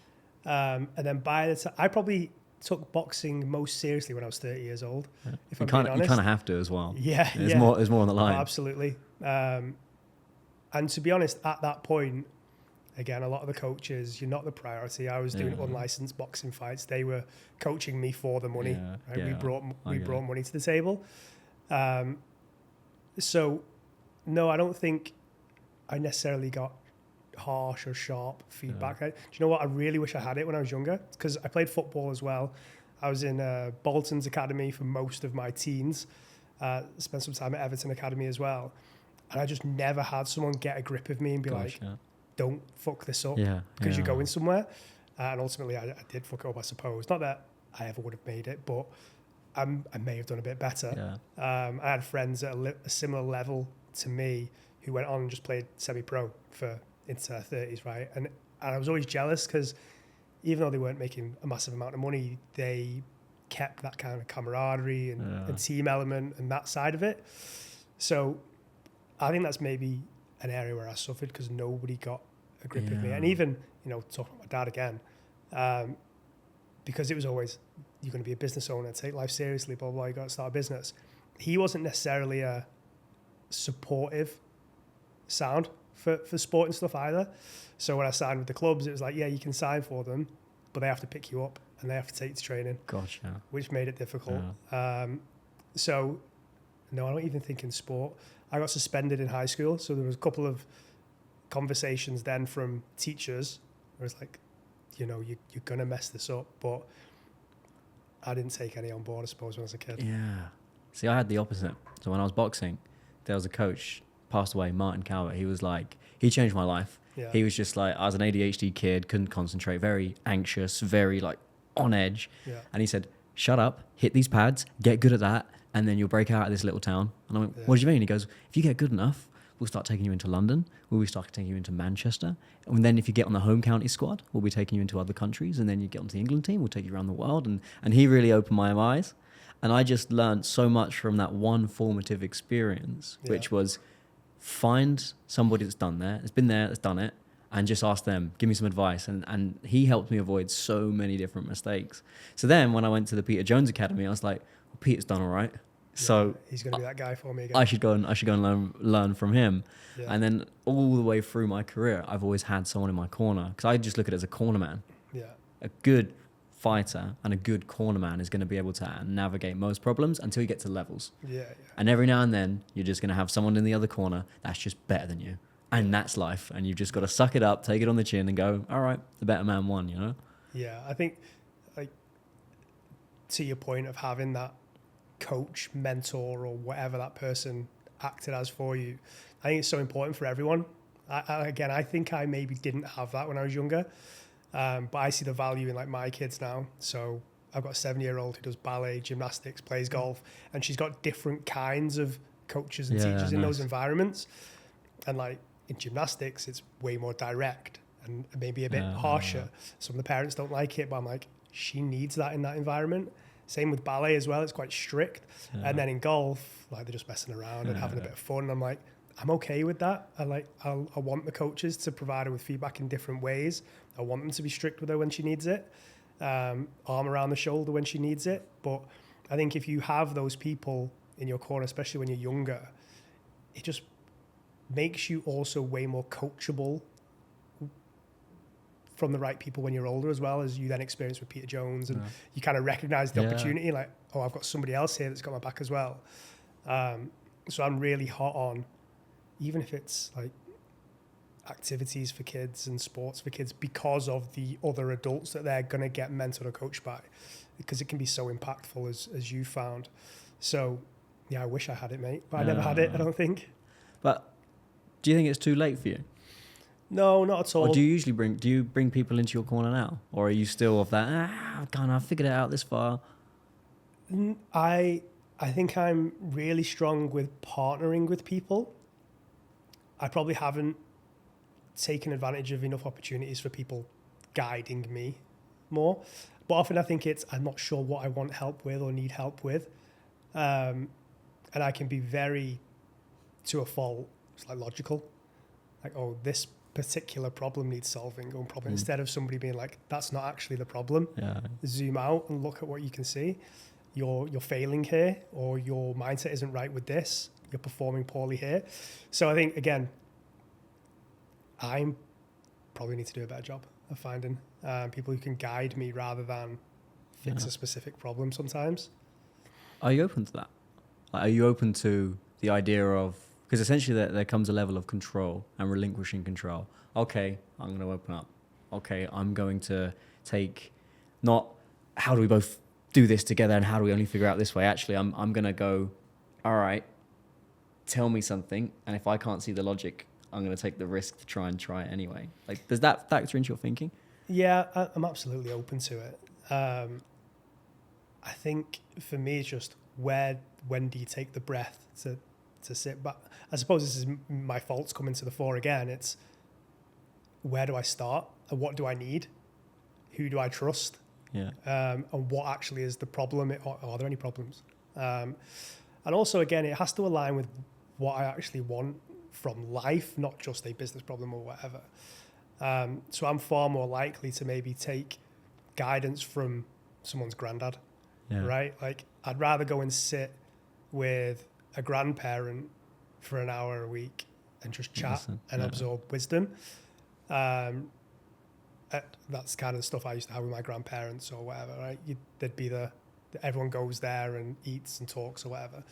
Speaker 2: And then by the time, I probably took boxing most seriously when I was 30 years old. Yeah. If I'm being honest.
Speaker 1: You kind of have to as well.
Speaker 2: Yeah.
Speaker 1: There's more on the line.
Speaker 2: Oh, absolutely. And to be honest, at that point, again, a lot of the coaches, you're not the priority. I was doing unlicensed boxing fights. They were coaching me for the money. Right? We brought money to the table. So, no, I don't think I necessarily got harsh or sharp feedback. Do you know what? I really wish I had it when I was younger, because I played football as well. I was in Bolton's academy for most of my teens. Spent some time at Everton Academy as well. And I just never had someone get a grip of me and be don't fuck this up because you're going somewhere. And ultimately, I did fuck it up, I suppose. Not that I ever would have made it, but I may have done a bit better. I had friends at a similar level to me who went on and just played semi-pro for into their 30s, right? And I was always jealous because even though they weren't making a massive amount of money, they kept that kind of camaraderie and team element and that side of it. So I think that's maybe an area where I suffered because nobody got a grip of me. And even, talking about my dad again, because it was always, you're going to be a business owner, take life seriously, blah, blah, blah, you got to start a business. He wasn't necessarily a supportive sound for sport and stuff either. So when I signed with the clubs, it was like, yeah, you can sign for them, but they have to pick you up and they have to take you to training.
Speaker 1: Gotcha.
Speaker 2: Which made it difficult.
Speaker 1: Yeah.
Speaker 2: So, no, I don't even think in sport. I got suspended in high school, so there was a couple of conversations then from teachers where it's like, you're going to mess this up, but I didn't take any on board, I suppose, when I was a kid.
Speaker 1: Yeah. See, I had the opposite. So when I was boxing, there was a coach, passed away, Martin Calvert. He was like, he changed my life.
Speaker 2: Yeah.
Speaker 1: He was just like, I was an ADHD kid, couldn't concentrate, very anxious, very like on edge.
Speaker 2: Yeah.
Speaker 1: And he said, shut up, hit these pads, get good at that, and then you'll break out of this little town. And I went, what do you mean? He goes, if you get good enough, we'll start taking you into London. We'll start taking you into Manchester. And then if you get on the home county squad, we'll be taking you into other countries. And then you get onto the England team, we'll take you around the world. And he really opened my eyes. And I just learned so much from that one formative experience, which was find somebody that's done that, that's been there, that's done it, and just ask them, give me some advice. And he helped me avoid so many different mistakes. So then when I went to the Peter Jones Academy, I was like, well, Peter's done all right. So
Speaker 2: he's going to be that guy for me again.
Speaker 1: I should go and learn from him. Yeah. And then all the way through my career, I've always had someone in my corner, because I just look at it as a corner man.
Speaker 2: Yeah.
Speaker 1: A good fighter and a good corner man is going to be able to navigate most problems until you get to levels.
Speaker 2: Yeah.
Speaker 1: And every now and then, you're just going to have someone in the other corner that's just better than you. And that's life. And you've just got to suck it up, take it on the chin and go, all right, the better man won,
Speaker 2: Yeah, I think, like, to your point of having that coach, mentor, or whatever that person acted as for you, I think it's so important for everyone. I think I maybe didn't have that when I was younger, but I see the value in like my kids now. So I've got a 7-year-old who does ballet, gymnastics, plays golf, and she's got different kinds of coaches and teachers in those environments. And like in gymnastics, it's way more direct and maybe a bit harsher. Some of the parents don't like it, but I'm like, she needs that in that environment. Same with ballet as well. It's quite strict. And then in golf, like they're just messing around and having a bit of fun. And I'm like, I'm okay with that. I want the coaches to provide her with feedback in different ways. I want them to be strict with her when she needs it. Arm around the shoulder when she needs it. But I think if you have those people in your corner, especially when you're younger, it just makes you also way more coachable from the right people when you're older, as well, as you then experience with Peter Jones, and you kind of recognize the opportunity, like, oh, I've got somebody else here that's got my back as well. So I'm really hot on, even if it's like activities for kids and sports for kids, because of the other adults that they're going to get mentored or coached by, because it can be so impactful, as you found. So yeah, I wish I had it, mate, but I never had it, I don't think.
Speaker 1: But do you think it's too late for you?
Speaker 2: No, not at all.
Speaker 1: Or do you bring people into your corner now? Or are you still of that, I've figured it out this far?
Speaker 2: I think I'm really strong with partnering with people. I probably haven't taken advantage of enough opportunities for people guiding me more. But often I think I'm not sure what I want help with or need help with. And I can be very, to a fault, it's like logical. Like, oh, this particular problem needs solving, or problem, instead of somebody being like, that's not actually the problem. Zoom out and look at what you can see. You're failing here, or your mindset isn't right with this, you're performing poorly here. So I think, again, I probably need to do a better job of finding people who can guide me rather than fix a specific problem sometimes.
Speaker 1: Are you open to that? Like, are you open to the idea of, because essentially there comes a level of control and relinquishing control. Okay, I'm going to open up. Okay, I'm going to take, not how do we both do this together and how do we only figure out this way. Actually, I'm going to go, all right, tell me something. And if I can't see the logic, I'm going to take the risk to try it anyway. Like, does that factor into your thinking?
Speaker 2: Yeah, I'm absolutely open to it. I think for me, it's just when do you take the breath to sit back? I suppose this is my faults coming to the fore again. It's, where do I start and what do I need? Who do I trust? And what actually is the problem? Are there any problems? And also, again, it has to align with what I actually want from life, not just a business problem or whatever. So I'm far more likely to maybe take guidance from someone's granddad, right? Like I'd rather go and sit with a grandparent for an hour a week and just chat and absorb wisdom. That's kind of the stuff I used to have with my grandparents or whatever, right? There'd be everyone goes there and eats and talks or whatever.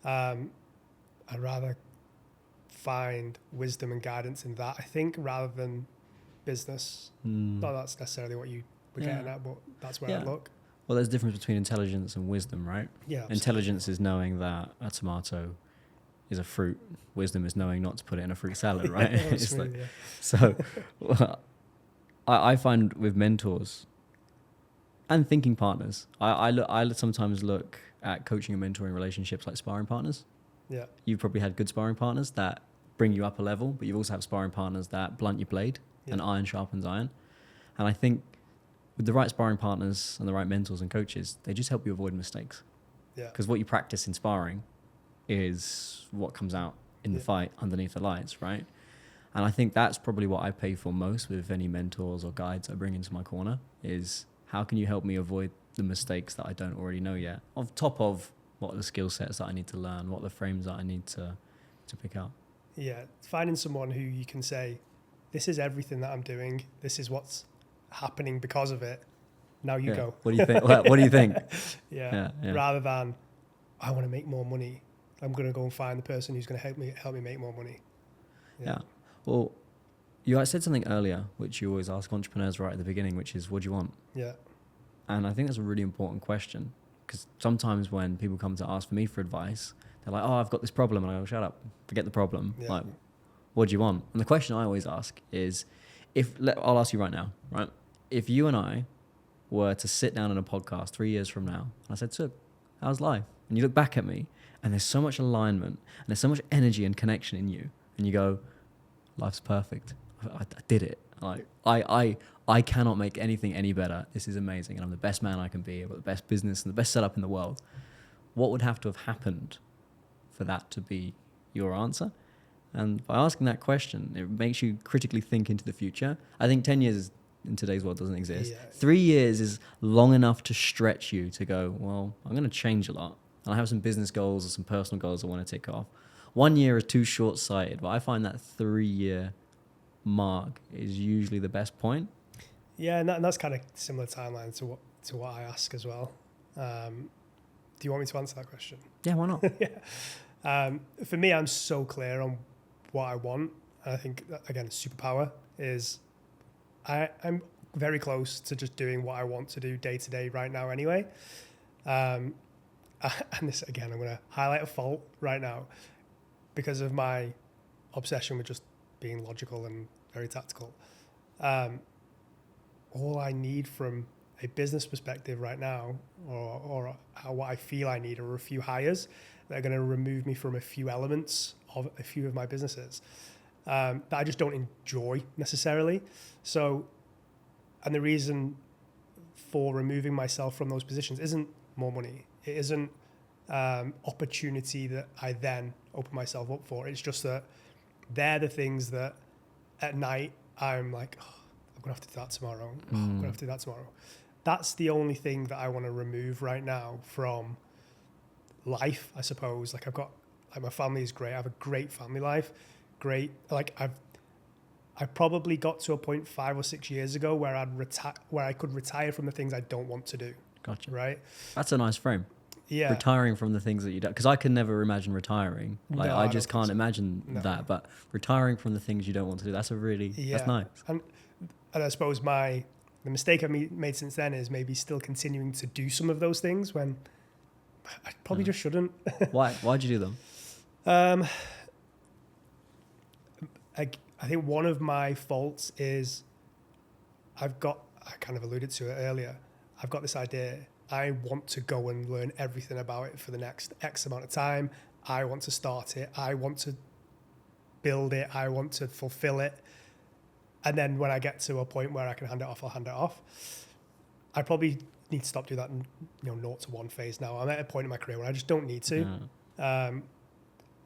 Speaker 2: I'd rather find wisdom and guidance in that, I think, rather than business. Not that's necessarily what you were getting at, but that's where I look.
Speaker 1: Well, there's a difference between intelligence and wisdom, right?
Speaker 2: Yeah. Absolutely.
Speaker 1: Intelligence is knowing that a tomato is a fruit. Wisdom is knowing not to put it in a fruit salad, right? It's like, so well, I find with mentors and thinking partners, I sometimes look at coaching and mentoring relationships like sparring partners.
Speaker 2: Yeah.
Speaker 1: You've probably had good sparring partners that bring you up a level, but you've also had sparring partners that blunt your blade, and iron sharpens iron. And I think with the right sparring partners and the right mentors and coaches, they just help you avoid mistakes.
Speaker 2: Yeah.
Speaker 1: Because what you practice in sparring is what comes out in the fight underneath the lights, right? And I think that's probably what I pay for most with any mentors or guides I bring into my corner is how can you help me avoid the mistakes that I don't already know yet, on top of what are the skill sets that I need to learn, what are the frames that I need to pick out.
Speaker 2: Yeah, finding someone who you can say, this is everything that I'm doing, this is what's happening because of it, now you go.
Speaker 1: What do you think? What do you think?
Speaker 2: Yeah. Rather than, I want to make more money, I'm going to go and find the person who's going to help me make more money.
Speaker 1: Yeah. Well, you said something earlier, which you always ask entrepreneurs right at the beginning, which is, what do you want?
Speaker 2: Yeah.
Speaker 1: And I think that's a really important question, because sometimes when people come to ask for me for advice, they're like, oh, I've got this problem. And I go, shut up, forget the problem.
Speaker 2: Yeah.
Speaker 1: Like, what do you want? And the question I always ask is, I'll ask you right now, right? If you and I were to sit down on a podcast 3 years from now, and I said, Sukh, how's life? And you look back at me, and there's so much alignment, and there's so much energy and connection in you, and you go, life's perfect. I did it. Like I cannot make anything any better. This is amazing, and I'm the best man I can be. I've got the best business and the best setup in the world. What would have to have happened for that to be your answer? And by asking that question, it makes you critically think into the future. I think 10 years in today's world doesn't exist. 3 years is long enough to stretch you to go, well, I'm going to change a lot. And I have some business goals or some personal goals I want to tick off. 1 year is too short-sighted, but I find that 3 year mark is usually the best point.
Speaker 2: Yeah, and that's kind of similar timeline to what I ask as well. Do you want me to answer that question?
Speaker 1: Yeah, why not?
Speaker 2: For me, I'm so clear on what I want. And I think, again, superpower is I'm very close to just doing what I want to do day to day right now anyway. And this, again, I'm going to highlight a fault right now because of my obsession with just being logical and very tactical. All I need from a business perspective right now, or what I feel I need, are a few hires that are going to remove me from a few elements of a few of my businesses that I just don't enjoy necessarily. So, and the reason for removing myself from those positions isn't more money. It isn't opportunity that I then open myself up for. It's just that they're the things that at night I'm like, oh, I'm going to have to do that tomorrow. Oh, I'm going to have to do that tomorrow. That's the only thing that I want to remove right now from life, I suppose. Like my family is great. I have a great family life. Great. Like I probably got to a point 5 or 6 years ago where I could retire from the things I don't want to do.
Speaker 1: Gotcha.
Speaker 2: Right.
Speaker 1: That's a nice frame.
Speaker 2: Yeah.
Speaker 1: Retiring from the things that you do. Because I can never imagine retiring. Like
Speaker 2: No,
Speaker 1: I just can't imagine
Speaker 2: No.
Speaker 1: that. But retiring from the things you don't want to do, that's that's nice.
Speaker 2: And I suppose the mistake I've made since then is maybe still continuing to do some of those things when I probably just shouldn't.
Speaker 1: Why? Why'd you do them?
Speaker 2: I think one of my faults is I kind of alluded to it earlier. I've got this idea. I want to go and learn everything about it for the next X amount of time. I want to start it. I want to build it. I want to fulfill it. And then when I get to a point where I can hand it off, I'll hand it off. I probably need to stop doing that in 0 to 1 phase now. I'm at a point in my career where I just don't need to.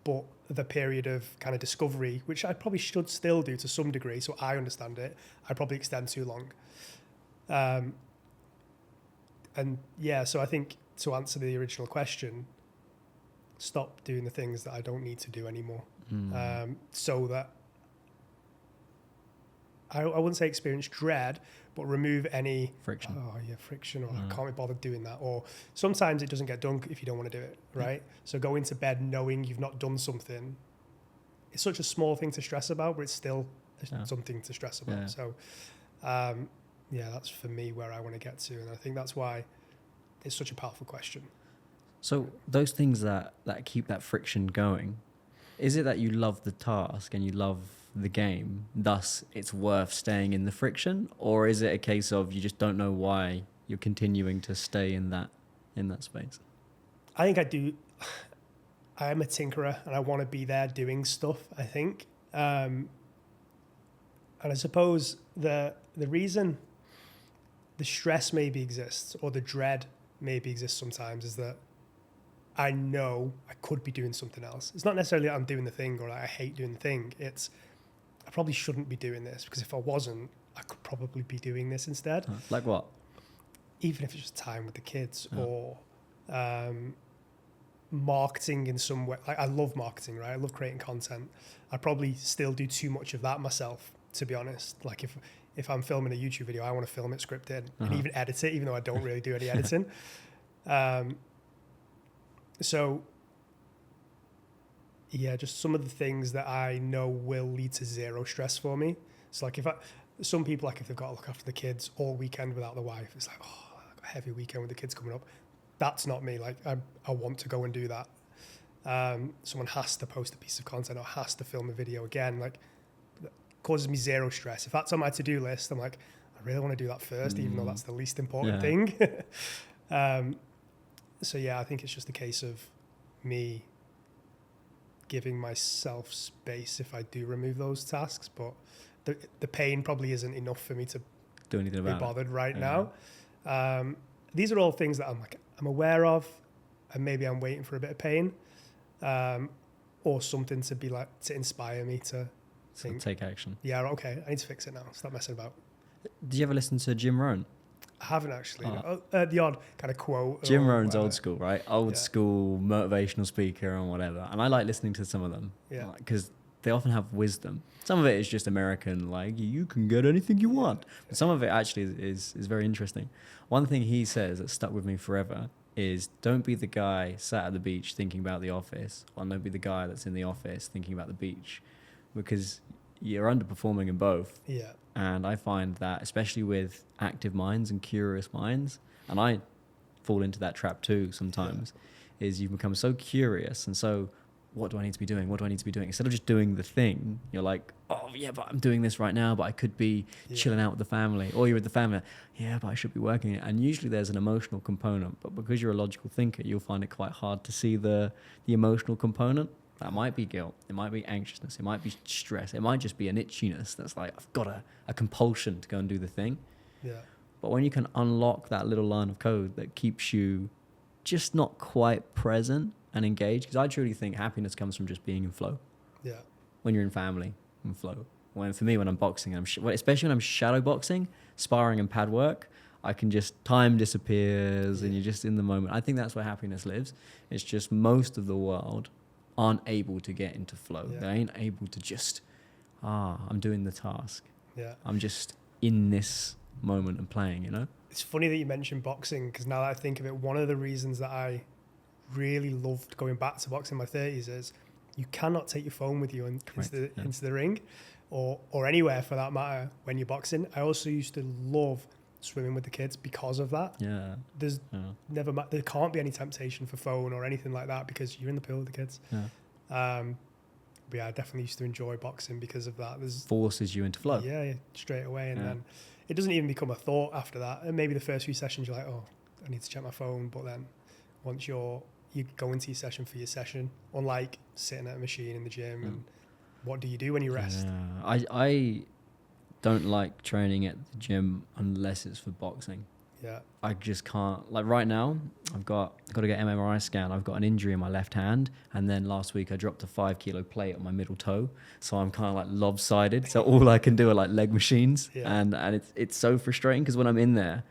Speaker 2: but the period of kind of discovery, which I probably should still do to some degree, so I understand it, I probably extend too long. And yeah, so I think to answer the original question, stop doing the things that I don't need to do anymore. So that I wouldn't say experience dread, but remove any
Speaker 1: friction.
Speaker 2: Friction, or I can't be bothered doing that. Or sometimes it doesn't get done if you don't want to do it, right? So go into bed knowing you've not done something. It's such a small thing to stress about, but it's still something to stress about.
Speaker 1: Yeah.
Speaker 2: So, that's for me where I want to get to. And I think that's why it's such a powerful question.
Speaker 1: So those things that keep that friction going, is it that you love the task and you love the game, thus it's worth staying in the friction? Or is it a case of you just don't know why you're continuing to stay in that space?
Speaker 2: I think I do. I am a tinkerer and I want to be there doing stuff, I think. And I suppose the reason the stress maybe exists, or the dread maybe exists sometimes, is that I know I could be doing something else. It's not necessarily that I'm doing the thing or that I hate doing the thing. It's I probably shouldn't be doing this, because if I wasn't, I could probably be doing this instead.
Speaker 1: Like what?
Speaker 2: Even if it's just time with the kids, or marketing in some way. I love marketing, right? I love creating content. I probably still do too much of that myself, to be honest. Like if I'm filming a YouTube video, I want to film it scripted and even edit it, even though I don't really do any editing. So yeah, just some of the things that I know will lead to zero stress for me. It's like some people, like if they've got to look after the kids all weekend without the wife, it's like, oh, I've got a heavy weekend with the kids coming up. That's not me. Like I want to go and do that. Someone has to post a piece of content or has to film a video again. Like, that causes me zero stress. If that's on my to-do list, I'm like, I really want to do that first, even though that's the least important thing. So yeah, I think it's just a case of me giving myself space if I do remove those tasks, but the pain probably isn't enough for me to
Speaker 1: do anything about
Speaker 2: be bothered right now. These are all things that I'm aware of, and maybe I'm waiting for a bit of pain, or something to inspire me to think,
Speaker 1: take action.
Speaker 2: Yeah, okay, I need to fix it now. Stop messing about.
Speaker 1: Did you ever listen to Jim Rohn?
Speaker 2: I haven't actually. The odd kind of quote.
Speaker 1: Jim Rohn's old school, right? Old school motivational speaker and whatever. And I like listening to some of them. Yeah. Because they often have wisdom. Some of it is just American, like, you can get anything you want. But some of it actually is very interesting. One thing he says that stuck with me forever is, don't be the guy sat at the beach thinking about the office, or don't be the guy that's in the office thinking about the beach. Because you're underperforming in both.
Speaker 2: Yeah.
Speaker 1: And I find that, especially with active minds and curious minds, and I fall into that trap too sometimes, is you become so curious and so, what do I need to be doing? What do I need to be doing? Instead of just doing the thing, you're like, oh yeah, but I'm doing this right now, but I could be chilling out with the family. Or you're with the family, yeah, but I should be working. And usually there's an emotional component, but because you're a logical thinker, you'll find it quite hard to see the emotional component. That might be guilt, it might be anxiousness, it might be stress, it might just be an itchiness that's like, I've got a compulsion to go and do the thing.
Speaker 2: Yeah.
Speaker 1: But when you can unlock that little line of code that keeps you just not quite present and engaged, because I truly think happiness comes from just being in flow.
Speaker 2: Yeah.
Speaker 1: When you're in family, in flow. For me, when I'm boxing, especially when I'm shadow boxing, sparring and pad work, I can just, time disappears and you're just in the moment. I think that's where happiness lives. It's just most of the world aren't able to get into flow. They ain't able to just, I'm doing the task. Yeah. I'm just in this moment and playing, you know?
Speaker 2: It's funny that you mentioned boxing, because now that I think of it, one of the reasons that I really loved going back to boxing in my 30s is you cannot take your phone with you into the ring or anywhere for that matter when you're boxing. I also used to love swimming with the kids because of that. There's there can't be any temptation for phone or anything like that because you're in the pool with the kids. But yeah, I definitely used to enjoy boxing because of that. There's
Speaker 1: forces you into flow.
Speaker 2: Yeah, straight away. And then it doesn't even become a thought after that. And maybe the first few sessions you're like, oh, I need to check my phone. But then once you go into your session for your session, unlike sitting at a machine in the gym and what do you do when you rest?
Speaker 1: I don't like training at the gym unless it's for boxing.
Speaker 2: Yeah.
Speaker 1: I just can't. Like right now, I've got to get MRI scan. I've got an injury in my left hand, and then last week I dropped a 5 kilo plate on my middle toe, so I'm kind of like lopsided. So all I can do are like leg machines,
Speaker 2: Yeah.
Speaker 1: and it's so frustrating because when I'm in there,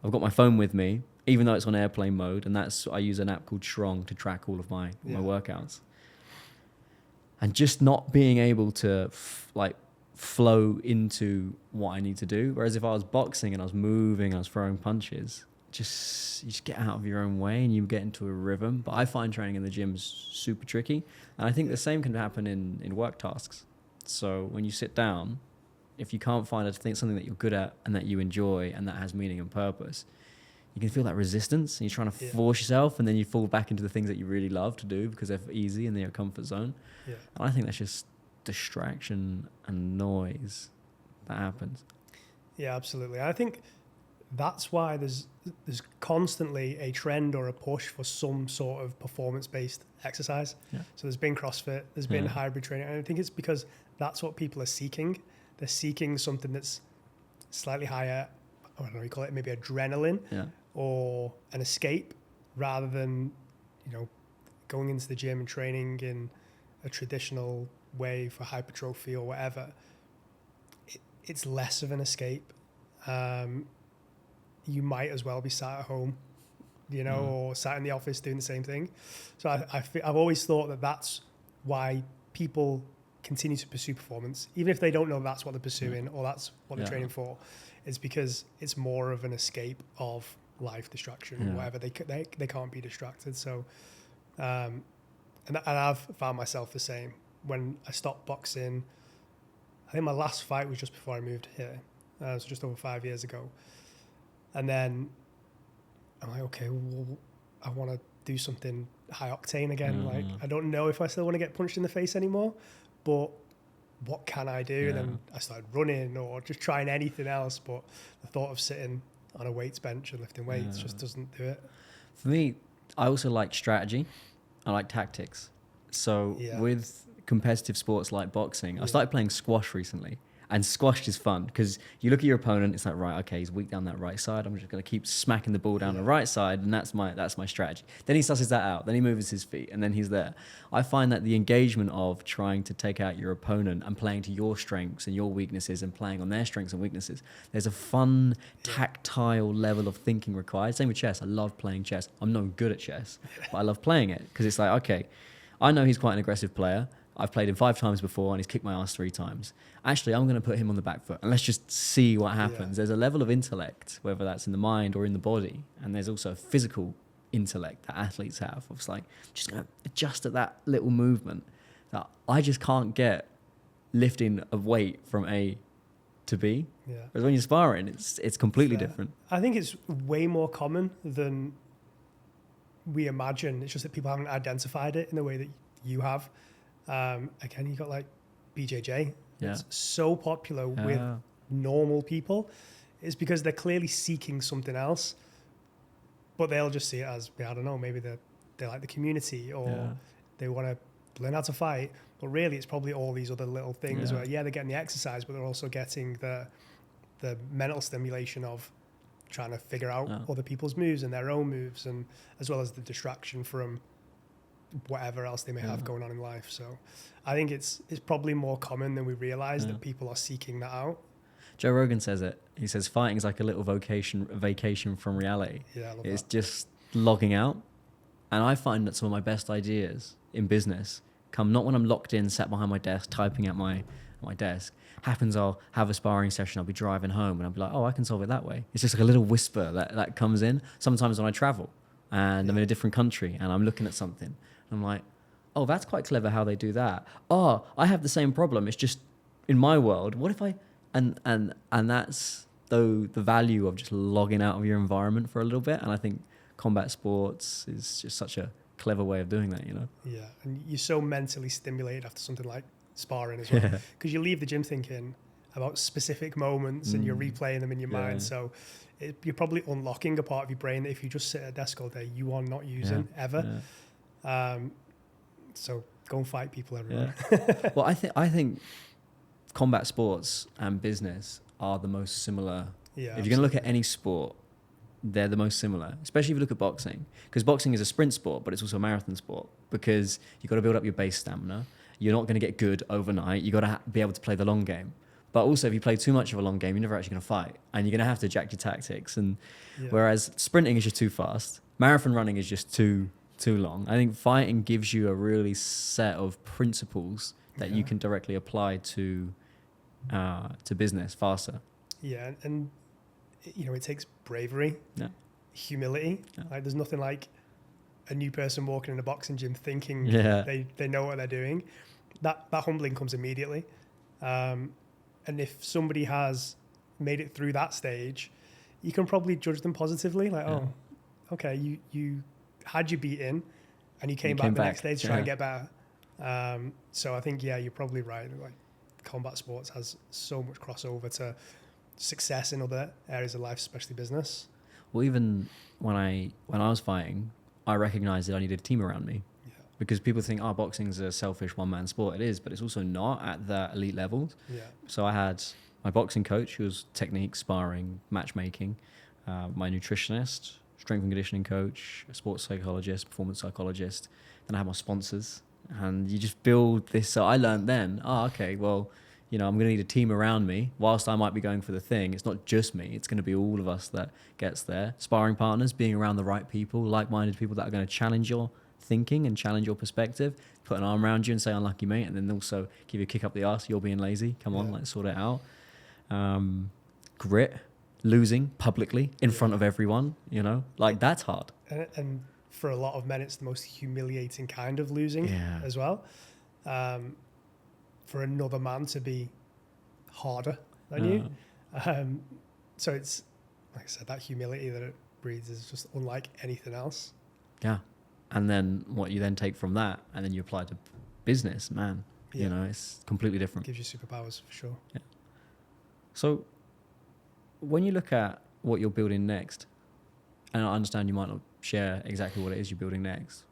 Speaker 1: I've got my phone with me, even though it's on airplane mode, and I use an app called Strong to track all of my workouts, and just not being able to flow into what I need to do. Whereas if I was boxing and I was moving, I was throwing punches, you just get out of your own way and you get into a rhythm. But I find training in the gym is super tricky. And I think the same can happen in work tasks. So when you sit down, if you can't find something that you're good at and that you enjoy and that has meaning and purpose, you can feel that resistance and you're trying to force yourself, and then you fall back into the things that you really love to do because they're easy and they're your comfort zone. Yeah. And I think that's just distraction and noise that happens.
Speaker 2: Yeah, absolutely. I think that's why there's constantly a trend or a push for some sort of performance-based exercise. Yeah. So there's been CrossFit, there's been hybrid training, and I think it's because that's what people are seeking. They're seeking something that's slightly higher, I don't know, you call it maybe adrenaline or an escape, rather than, going into the gym and training in a traditional way for hypertrophy or whatever. It's less of an escape. You might as well be sat at home, or sat in the office doing the same thing. So I've always thought that that's why people continue to pursue performance, even if they don't know that's what they're pursuing or that's what they're training for. It's because it's more of an escape of life distraction, whatever. They can't be distracted. So, and I've found myself the same. When I stopped boxing, I think my last fight was just before I moved here, so just over 5 years ago. And then I'm like, okay, well, I want to do something high octane again. Like, I don't know if I still want to get punched in the face anymore, but what can I do? And then I started running or just trying anything else. But the thought of sitting on a weights bench and lifting weights just doesn't do it.
Speaker 1: For me, I also like strategy. I like tactics. So with competitive sports like boxing, I started playing squash recently. And squash is fun because you look at your opponent, it's like, right, okay, he's weak down that right side. I'm just going to keep smacking the ball down the right side, and that's my strategy. Then he susses that out. Then he moves his feet, and then he's there. I find that the engagement of trying to take out your opponent and playing to your strengths and your weaknesses and playing on their strengths and weaknesses, there's a fun, tactile level of thinking required. Same with chess. I love playing chess. I'm not good at chess, but I love playing it because it's like, okay, I know he's quite an aggressive player. I've played him 5 times before and he's kicked my ass 3 times. Actually, I'm going to put him on the back foot and let's just see what happens. Yeah. There's a level of intellect, whether that's in the mind or in the body. And there's also a physical intellect that athletes have. It's like, just going to adjust at that little movement that I just can't get lifting a weight from A to B. Yeah. Whereas when you're sparring, it's completely different.
Speaker 2: I think it's way more common than we imagine. It's just that people haven't identified it in the way that you have. Again, you got like BJJ. It's so popular with normal people. It's because they're clearly seeking something else, but they'll just see it as, I don't know, maybe they like the community or they want to learn how to fight. But really, it's probably all these other little things where, they're getting the exercise, but they're also getting the mental stimulation of trying to figure out other people's moves and their own moves, and as well as the distraction from whatever else they may have going on in life. So I think it's probably more common than we realize that people are seeking that out.
Speaker 1: Joe Rogan says it. He says fighting is like a little vacation from reality. Yeah, I love it's that. Just logging out. And I find that some of my best ideas in business come not when I'm locked in, sat behind my desk, typing at my desk. Happens I'll have a sparring session, I'll be driving home and I'll be like, oh, I can solve it that way. It's just like a little whisper that comes in. Sometimes when I travel and I'm in a different country and I'm looking at something, I'm like, oh, that's quite clever how they do that. Oh, I have the same problem. It's just in my world. What if I... And that's the value of just logging out of your environment for a little bit. And I think combat sports is just such a clever way of doing that,
Speaker 2: Yeah, and you're so mentally stimulated after something like sparring as well. Because you leave the gym thinking about specific moments and you're replaying them in your mind. So you're probably unlocking a part of your brain that if you just sit at a desk all day, you are not using ever. So go and fight people, everyone.
Speaker 1: Well, I think combat sports and business are the most similar. Yeah, if you're going to look at any sport, they're the most similar, especially if you look at boxing, because boxing is a sprint sport, but it's also a marathon sport, because you've got to build up your base stamina. You're not going to get good overnight. You've got to be able to play the long game. But also, if you play too much of a long game, you're never actually going to fight, and you're going to have to adapt your tactics. And whereas sprinting is just too fast, marathon running is just too long. I think fighting gives you a really set of principles that you can directly apply to business faster.
Speaker 2: Yeah, and it takes bravery, humility. Yeah. Like, there's nothing like a new person walking in a boxing gym thinking they know what they're doing. That humbling comes immediately. And if somebody has made it through that stage, you can probably judge them positively. Like, oh, okay, you had you beaten and you came back the next day to try and get better. So I think, you're probably right. Like, combat sports has so much crossover to success in other areas of life, especially business.
Speaker 1: Well, even when I was fighting, I recognized that I needed a team around me. Because people think, boxing's a selfish one-man sport. It is, but it's also not at the elite levels. Yeah. So I had my boxing coach, who was technique, sparring, matchmaking, my nutritionist, strength and conditioning coach, a sports psychologist, performance psychologist. Then I had my sponsors. And you just build this. So I learned then, okay, well, I'm going to need a team around me. Whilst I might be going for the thing, it's not just me. It's going to be all of us that gets there. Sparring partners, being around the right people, like-minded people that are going to challenge your thinking and challenge your perspective, put an arm around you and say unlucky mate, and then also give you a kick up the arse, you're being lazy, come on, let's sort it out. Grit, losing publicly in front of everyone, that's hard.
Speaker 2: And for a lot of men, it's the most humiliating kind of losing as well. For another man to be harder than you. So it's, like I said, that humility that it breeds is just unlike anything else.
Speaker 1: Yeah. And then what you then take from that and then you apply to business, man, it's completely different.
Speaker 2: Gives you superpowers for sure.
Speaker 1: Yeah. So when you look at what you're building next, and I understand you might not share exactly what it is you're building next,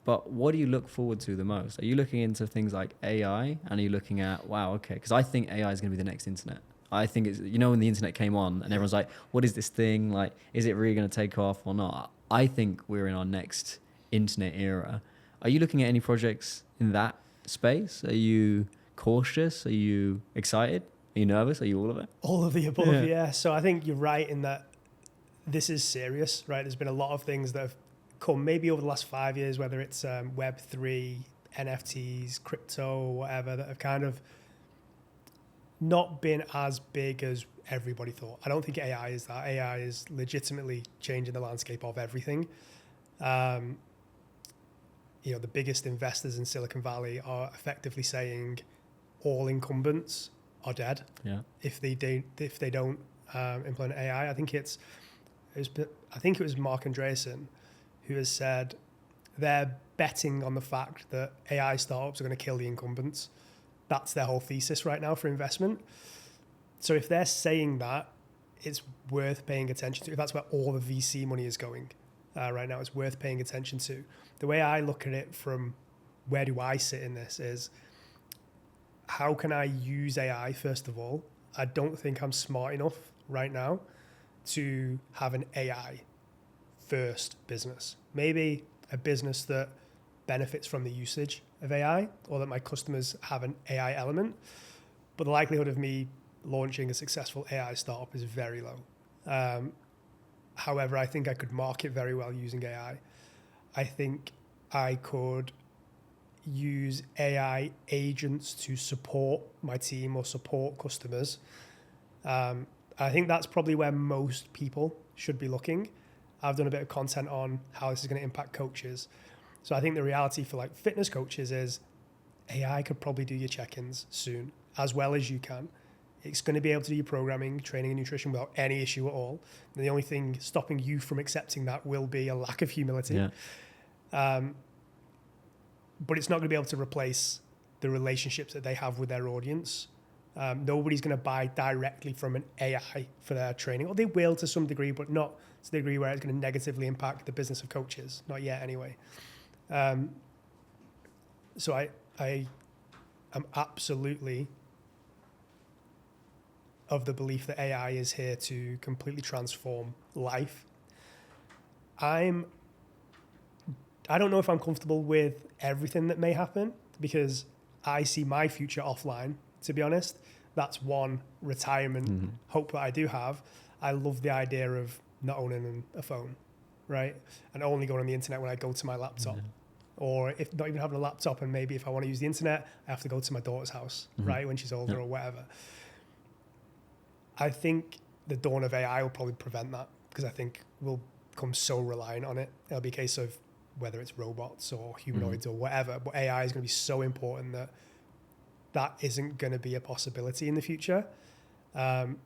Speaker 1: but what do you look forward to the most? Are you looking into things like AI, and are you looking at, because I think AI is going to be the next internet. I think it's, when the internet came on and everyone's like, what is this thing? Like, is it really going to take off or not? I think we're in our next internet era. Are you looking at any projects in that space? Are you cautious? Are you excited? Are you nervous? Are you all of it?
Speaker 2: All of the above, yeah. So I think you're right in that this is serious, right? There's been a lot of things that have come maybe over the last 5 years, whether it's Web3, NFTs, crypto, or whatever, that have kind of not been as big as everybody thought. I don't think AI is that. AI is legitimately changing the landscape of everything. The biggest investors in Silicon Valley are effectively saying all incumbents are dead. Yeah. If they don't implement AI, I think it was Mark Andreessen who has said they're betting on the fact that AI startups are going to kill the incumbents. That's their whole thesis right now for investment. So if they're saying that, it's worth paying attention to. If that's where all the VC money is going right now, it's worth paying attention to. The way I look at it from where do I sit in this is, how can I use AI, first of all? I don't think I'm smart enough right now to have an AI first business. Maybe a business that benefits from the usage of AI, or that my customers have an AI element. But the likelihood of me launching a successful AI startup is very low. However, I think I could market very well using AI. I think I could use AI agents to support my team or support customers. I think that's probably where most people should be looking. I've done a bit of content on how this is going to impact coaches. So I think the reality for like fitness coaches is AI could probably do your check-ins soon, as well as you can. It's going to be able to do your programming, training, and nutrition without any issue at all. And the only thing stopping you from accepting that will be a lack of humility. Yeah. But it's not going to be able to replace the relationships that they have with their audience. Nobody's going to buy directly from an AI for their training. Or they will to some degree, but not to the degree where it's going to negatively impact the business of coaches. Not yet, anyway. So I am absolutely of the belief that AI is here to completely transform life. I don't know if I'm comfortable with everything that may happen, because I see my future offline, to be honest. That's one retirement hope that I do have. I love the idea of not owning a phone, right? And only going on the internet when I go to my laptop. Or if not even having a laptop, and maybe if I want to use the internet, I have to go to my daughter's house, right, when she's older or whatever. I think the dawn of AI will probably prevent that, because I think we'll become so reliant on it. It'll be a case of whether it's robots or humanoids or whatever, but AI is going to be so important that isn't going to be a possibility in the future,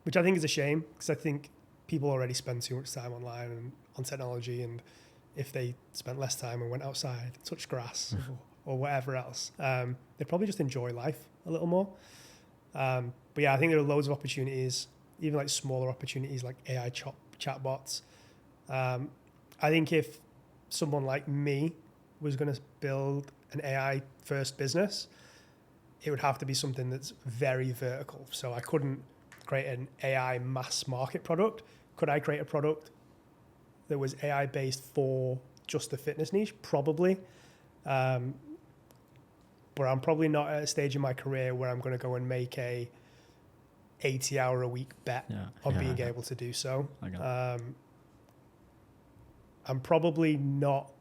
Speaker 2: which I think is a shame, because I think people already spend too much time online and on technology, and if they spent less time and went outside, touched grass or whatever else, they'd probably just enjoy life a little more. But yeah, I think there are loads of opportunities, even like smaller opportunities like AI chatbots. I think if someone like me was going to build an AI first business, it would have to be something that's very vertical. So I couldn't create an AI mass market product. Could I create a product that was AI based for just the fitness niche? Probably. But I'm probably not at a stage in my career where I'm going to go and make a 80-hour a week bet on being able to do so. I'm probably not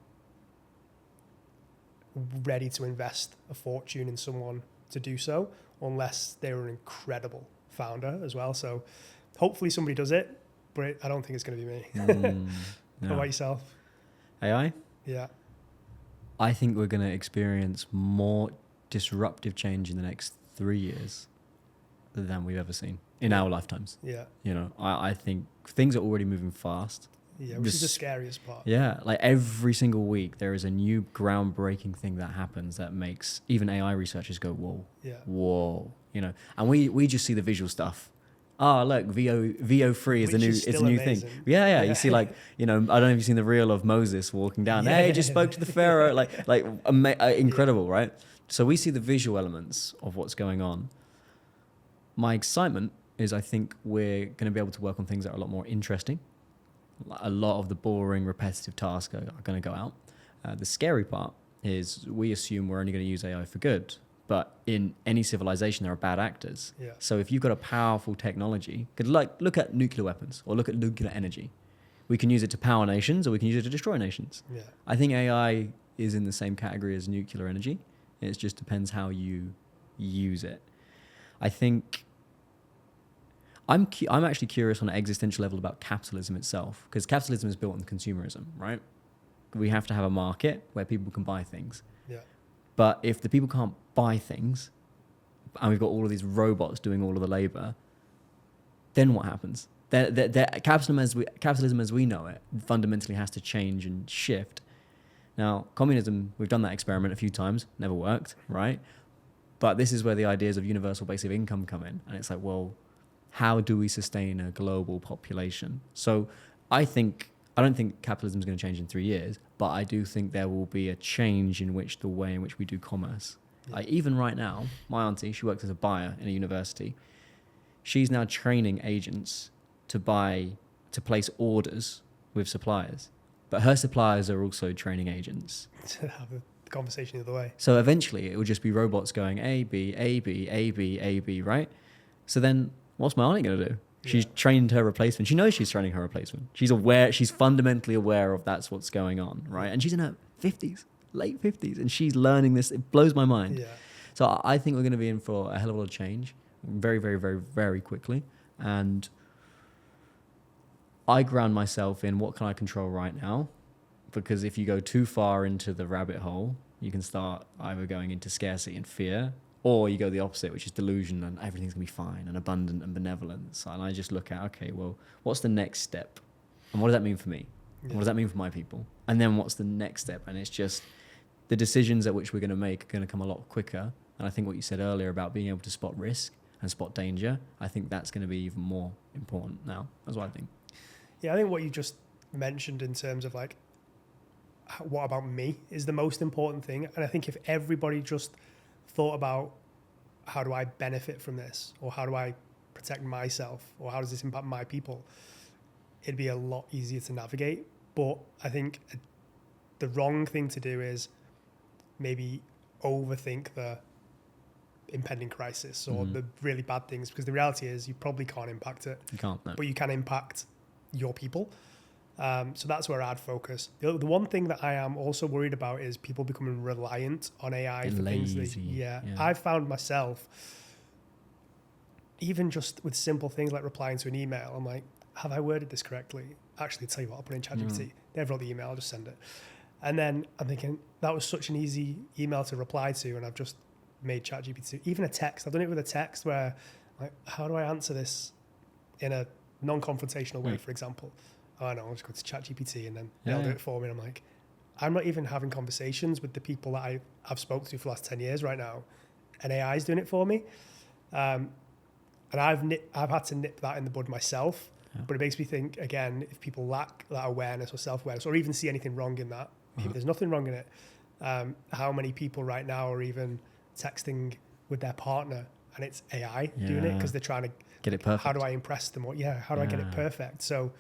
Speaker 2: ready to invest a fortune in someone to do so, unless they were an incredible founder as well. So hopefully somebody does it, but I don't think it's going to be me. How about yourself?
Speaker 1: AI?
Speaker 2: Yeah.
Speaker 1: I think we're going to experience more disruptive change in the next 3 years than we've ever seen in our lifetimes.
Speaker 2: Yeah.
Speaker 1: You know, I think things are already moving fast.
Speaker 2: Yeah, which is the scariest part.
Speaker 1: Yeah, like every single week there is a new groundbreaking thing that happens that makes even AI researchers go, whoa, whoa, you know. And we just see the visual stuff. Oh, look, VO3 is the new thing. Yeah. You see, like, you know, I don't know if you've seen the reel of Moses walking down. Hey, just spoke to the Pharaoh. Incredible, right? So we see the visual elements of what's going on. My excitement is I think we're going to be able to work on things that are a lot more interesting. A lot of the boring, repetitive tasks are going to go out. The scary part is we assume we're only going to use AI for good. But in any civilization, there are bad actors.
Speaker 2: Yeah.
Speaker 1: So if you've got a powerful technology, look at nuclear weapons or look at nuclear energy. We can use it to power nations or we can use it to destroy nations. Yeah. I think AI is in the same category as nuclear energy. It just depends how you use it. I think I'm actually curious on an existential level about capitalism itself, because capitalism is built on consumerism, right? We have to have a market where people can buy things. Yeah. But if the people can't buy things, and we've got all of these robots doing all of the labor, then what happens? Capitalism as we know it fundamentally has to change and shift. Now, communism, we've done that experiment a few times, never worked, right? But this is where the ideas of universal basic income come in. And it's like, well, how do we sustain a global population? So I don't think capitalism is going to change in 3 years, but I do think there will be a change in the way in which we do commerce. Yeah. Like even right now, my auntie, she works as a buyer in a university. She's now training agents to place orders with suppliers, but her suppliers are also training agents.
Speaker 2: To have a conversation the other way.
Speaker 1: So eventually it will just be robots going A, B, A, B, A, B, A, B, right? So then what's my auntie going to do? She's trained her replacement. She knows she's training her replacement. She's aware. She's fundamentally aware of that's what's going on, right? And she's in her 50s, late 50s, and she's learning this. It blows my mind. Yeah. So I think we're going to be in for a hell of a lot of change very, very, very, very quickly. And I ground myself in what can I control right now? Because if you go too far into the rabbit hole, you can start either going into scarcity and fear, or you go the opposite, which is delusion and everything's going to be fine and abundant and benevolence. And I just look at, okay, well, what's the next step? And what does that mean for me? Yeah. What does that mean for my people? And then what's the next step? And it's just the decisions at which we're going to make are going to come a lot quicker. And I think what you said earlier about being able to spot risk and spot danger, I think that's going to be even more important now. That's what I think.
Speaker 2: Yeah, I think what you just mentioned in terms of like, what about me is the most important thing. And I think if everybody just thought about how do I benefit from this, or how do I protect myself, or how does this impact my people, it'd be a lot easier to navigate. But I think the wrong thing to do is maybe overthink the impending crisis or the really bad things, because the reality is you probably can't impact it.
Speaker 1: You can't, no.
Speaker 2: But you can impact your people. So that's where I'd focus. The one thing that I am also worried about is people becoming reliant on AI for
Speaker 1: lazy.
Speaker 2: things. I've found myself, even just with simple things like replying to an email, I'm like, have I worded this correctly? Actually, tell you what, I'll put it in ChatGPT. They've wrote the email, I'll just send it. And then I'm thinking, that was such an easy email to reply to, and I've just made ChatGPT. Even a text, I've done it with a text where, like, how do I answer this in a non-confrontational way, for example? Oh, no, I'll just go to ChatGPT and then they'll do it for me. And I'm like, I'm not even having conversations with the people that I've spoken to for the last 10 years right now, and AI is doing it for me. And I've had to nip that in the bud myself. But it makes me think, again, if people lack that awareness or self-awareness, or even see anything wrong in that, maybe there's nothing wrong in it. How many people right now are even texting with their partner and it's AI doing it because they're trying to
Speaker 1: get it perfect.
Speaker 2: How do I impress them? Or how do I get it perfect? So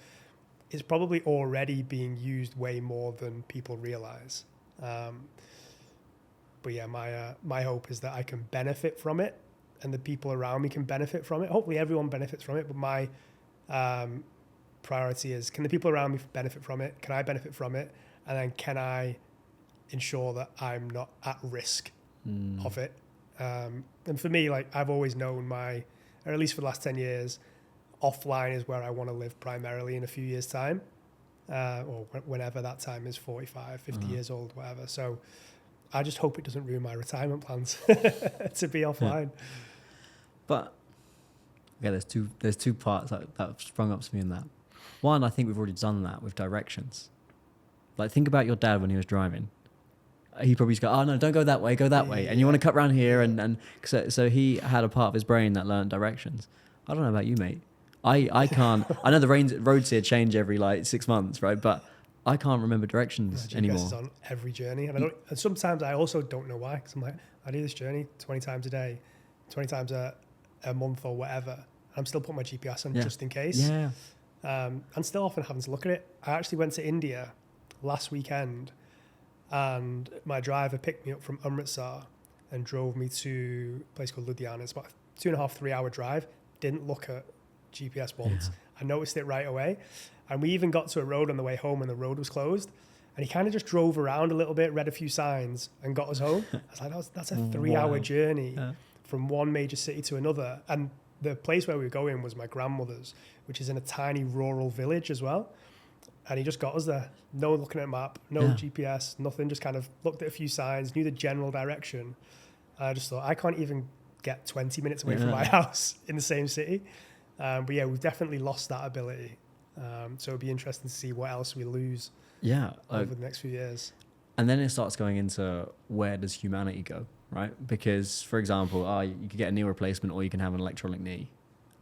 Speaker 2: it's probably already being used way more than people realize. But yeah, my hope is that I can benefit from it and the people around me can benefit from it. Hopefully everyone benefits from it, but my priority is, can the people around me benefit from it? Can I benefit from it? And then can I ensure that I'm not at risk of it? And for me, like, I've always known or at least for the last 10 years, offline is where I want to live primarily in a few years' time, or whenever that time is, 45, 50 years old, whatever. So I just hope it doesn't ruin my retirement plans to be offline.
Speaker 1: But yeah, there's two parts that have sprung up to me in that. One, I think we've already done that with directions. Like, think about your dad when he was driving. He probably used to go, oh no, don't go that way, go that way. And you want to cut around here. And so he had a part of his brain that learned directions. I don't know about you, mate. I can't, I know the roads here change every like 6 months, right? But I can't remember directions anymore.
Speaker 2: GPS is on every journey. And sometimes I also don't know why. Because I'm like, I do this journey 20 times a day, 20 times a month or whatever. I'm still putting my GPS on just in case. And still often having to look at it. I actually went to India last weekend, and my driver picked me up from Amritsar and drove me to a place called Ludhiana. It's about a 2.5-3 hour drive. Didn't look at GPS once. I noticed it right away. And we even got to a road on the way home and the road was closed. And he kind of just drove around a little bit, read a few signs and got us home. I was like, that's a 3-hour journey from one major city to another. And the place where we were going was my grandmother's, which is in a tiny rural village as well. And he just got us there. No looking at a map, no GPS, nothing. Just kind of looked at a few signs, knew the general direction. I just thought, I can't even get 20 minutes away from my house in the same city. But yeah, we've definitely lost that ability. So it'd be interesting to see what else we lose over the next few years.
Speaker 1: And then it starts going into, where does humanity go, right? Because, for example, you could get a knee replacement or you can have an electronic knee.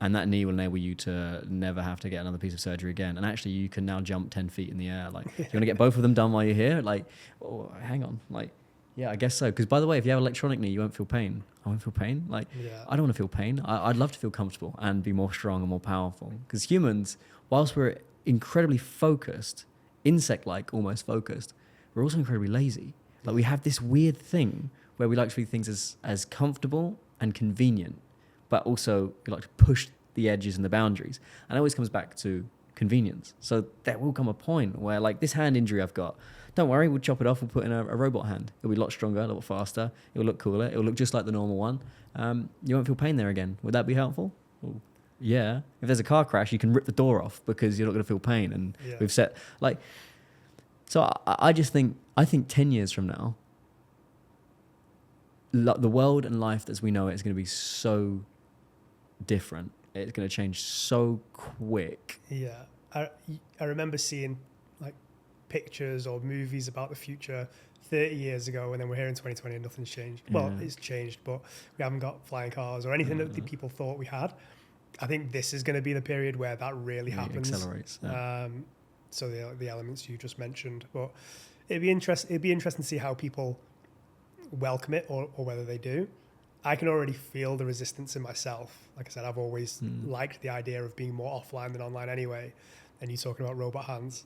Speaker 1: And that knee will enable you to never have to get another piece of surgery again. And actually, you can now jump 10 feet in the air. Like, you want to get both of them done while you're here? Like, oh, hang on. Like, yeah, I guess so. Because, by the way, if you have electronic knee, you won't feel pain. I won't feel pain. Like, I don't want to feel pain. I'd love to feel comfortable and be more strong and more powerful. Because humans, whilst we're incredibly focused, insect-like almost focused, we're also incredibly lazy. Like, we have this weird thing where we like to do things as comfortable and convenient, but also we like to push the edges and the boundaries. And it always comes back to convenience. So there will come a point where, like, this hand injury I've got, don't worry, we'll chop it off, we'll put in a robot hand. It'll be a lot stronger, a lot faster. It'll look cooler. It'll look just like the normal one. You won't feel pain there again. Would that be helpful? Well, yeah. If there's a car crash, you can rip the door off because you're not going to feel pain. And we've set, like, so I think 10 years from now, the world and life as we know it is going to be so different. It's going to change so quick.
Speaker 2: Yeah. I remember seeing like pictures or movies about the future 30 years ago, and then we're here in 2020 and nothing's changed. Well, it's changed, but we haven't got flying cars or anything that the people thought we had. I think this is going to be the period where that really happens.
Speaker 1: It accelerates.
Speaker 2: So the elements you just mentioned, but it'd be interesting to see how people welcome it or whether they do. I can already feel the resistance in myself. Like I said, I've always liked the idea of being more offline than online anyway. And you talking about robot hands.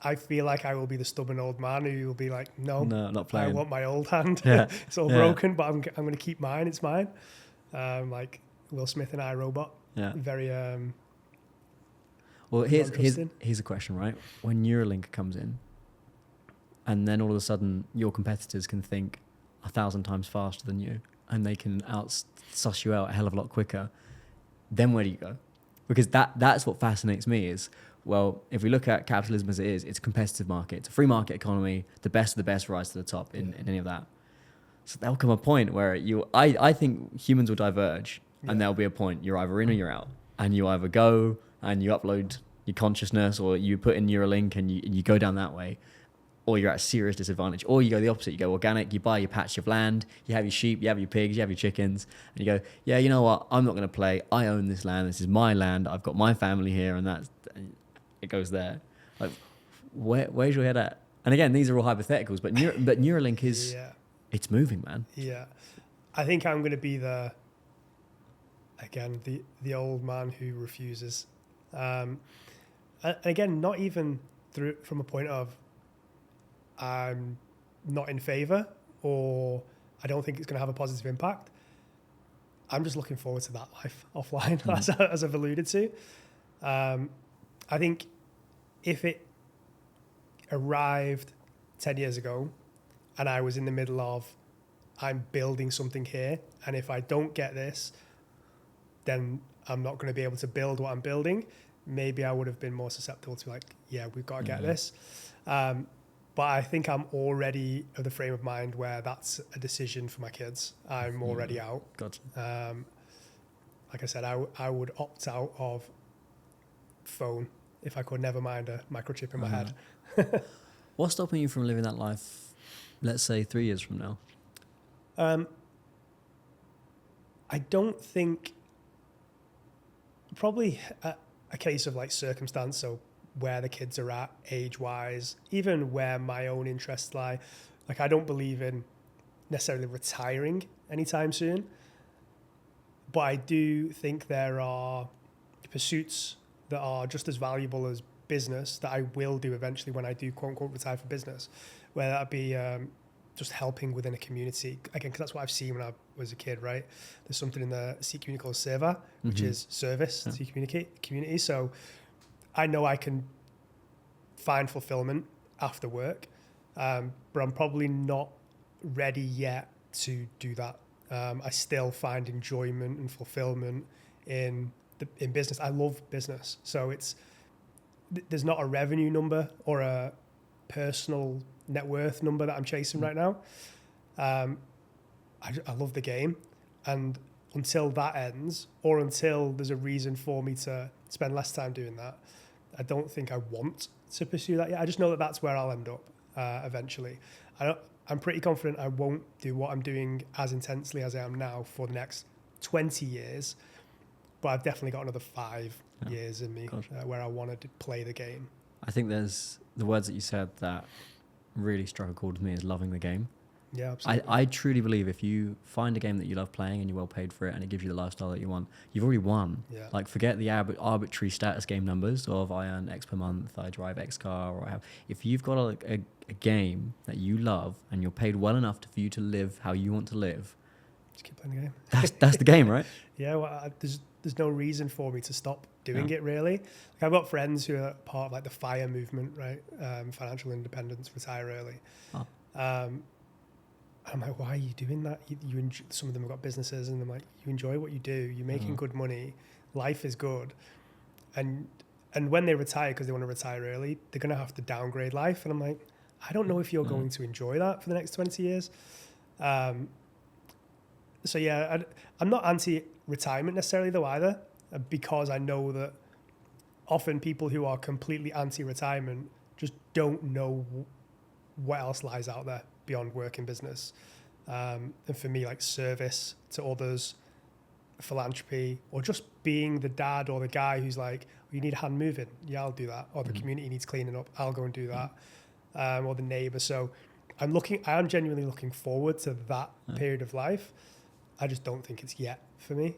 Speaker 2: I feel like I will be the stubborn old man who will be like, no,
Speaker 1: not playing.
Speaker 2: I want my old hand.
Speaker 1: Yeah.
Speaker 2: It's all broken, but I'm going to keep mine. It's mine. Like Will Smith and iRobot.
Speaker 1: Yeah.
Speaker 2: Very
Speaker 1: Well, here's
Speaker 2: non-trusting.
Speaker 1: a question, right? When Neuralink comes in, and then all of a sudden your competitors can think 1,000 times faster than you, and they can suss you out a hell of a lot quicker, then where do you go? Because that's what fascinates me is, well, if we look at capitalism as it is, it's a competitive market. It's a free market economy. The best of the best rise to the top in any of that. So there'll come a point where I think humans will diverge, and there'll be a point you're either in or you're out. And you either go and you upload your consciousness, or you put in Neuralink and you go down that way, or you're at a serious disadvantage. Or you go the opposite. You go organic, you buy your patch of land, you have your sheep, you have your pigs, you have your chickens, and you go, yeah, you know what? I'm not going to play. I own this land. This is my land. I've got my family here, and it goes there. Like, where's your head at? And again, these are all hypotheticals, but Neuralink is, it's moving, man.
Speaker 2: Yeah. I think I'm going to be the old man who refuses. And again, not even from a point of I'm not in favor or I don't think it's going to have a positive impact. I'm just looking forward to that life offline, as I've alluded to. I think if it arrived 10 years ago and I was in the middle of, I'm building something here, and if I don't get this, then I'm not going to be able to build what I'm building, maybe I would have been more susceptible to like, yeah, we've got to get this. But I think I'm already of the frame of mind where that's a decision for my kids. I'm already out.
Speaker 1: Gotcha.
Speaker 2: Like I said, I would opt out of phone if I could, never mind a microchip in my head.
Speaker 1: What's stopping you from living that life, let's say 3 years from now?
Speaker 2: I don't think, probably a case of like circumstance, so where the kids are at age-wise, even where my own interests lie. Like I don't believe in necessarily retiring anytime soon, but I do think there are pursuits that are just as valuable as business that I will do eventually when I do quote unquote retire for business, whether that be just helping within a community. Again, because that's what I've seen when I was a kid, right? There's something in the Sikh community called seva, which is service to community. So I know I can find fulfillment after work, but I'm probably not ready yet to do that. I still find enjoyment and fulfillment in business. I love business. So there's not a revenue number or a personal net worth number that I'm chasing right now. I love the game. And until that ends, or until there's a reason for me to spend less time doing that, I don't think I want to pursue that yet. I just know that that's where I'll end up eventually. I'm pretty confident I won't do what I'm doing as intensely as I am now for the next 20 years, but I've definitely got another 5 years in me where I want to play the game.
Speaker 1: I think there's the words that you said that really struck a chord with me is loving the game.
Speaker 2: Yeah, absolutely.
Speaker 1: I truly believe if you find a game that you love playing and you're well paid for it and it gives you the lifestyle that you want, you've already won. Yeah. Like forget the arbitrary status game numbers of I earn X per month, I drive X car, or I have. If you've got a game that you love and you're paid well enough for you to live how you want to live,
Speaker 2: just keep playing the game.
Speaker 1: That's the game, right?
Speaker 2: Yeah, well, there's no reason for me to stop doing it really. Like I've got friends who are part of like the FIRE movement, right? Financial independence, retire early. I'm like, why are you doing that? You enjoy, some of them have got businesses, and I'm like, you enjoy what you do. You're making good money. Life is good. And when they retire, because they want to retire early, they're going to have to downgrade life. And I'm like, I don't know if you're going to enjoy that for the next 20 years. So yeah, I'm not anti-retirement necessarily though either, because I know that often people who are completely anti-retirement just don't know what else lies out there beyond work in business. And for me, like service to others, philanthropy, or just being the dad or the guy who's like, you need a hand moving, yeah, I'll do that. Or the community needs cleaning up, I'll go and do that. Or the neighbor. So I am genuinely looking forward to that period of life. I just don't think it's yet for me.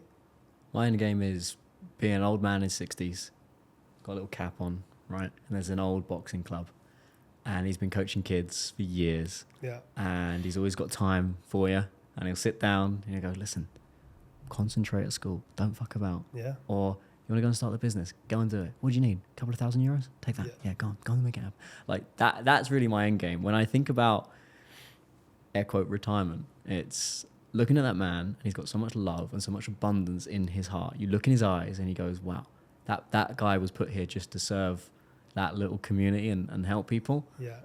Speaker 1: My end game is being an old man in his 60s, got a little cap on, right? And there's an old boxing club. and he's been coaching kids for years.
Speaker 2: Yeah.
Speaker 1: And he's always got time for you. And he'll sit down and he'll go, listen, concentrate at school. Don't fuck about.
Speaker 2: Yeah.
Speaker 1: Or you want to go and start the business? Go and do it. What do you need? A couple of €1,000? Take that. Yeah, go on and make it happen. Like that's really my end game. When I think about air quote retirement, it's looking at that man and he's got so much love and so much abundance in his heart. You look in his eyes and he goes, wow, that guy was put here just to serve that little community and help people.
Speaker 2: Yeah.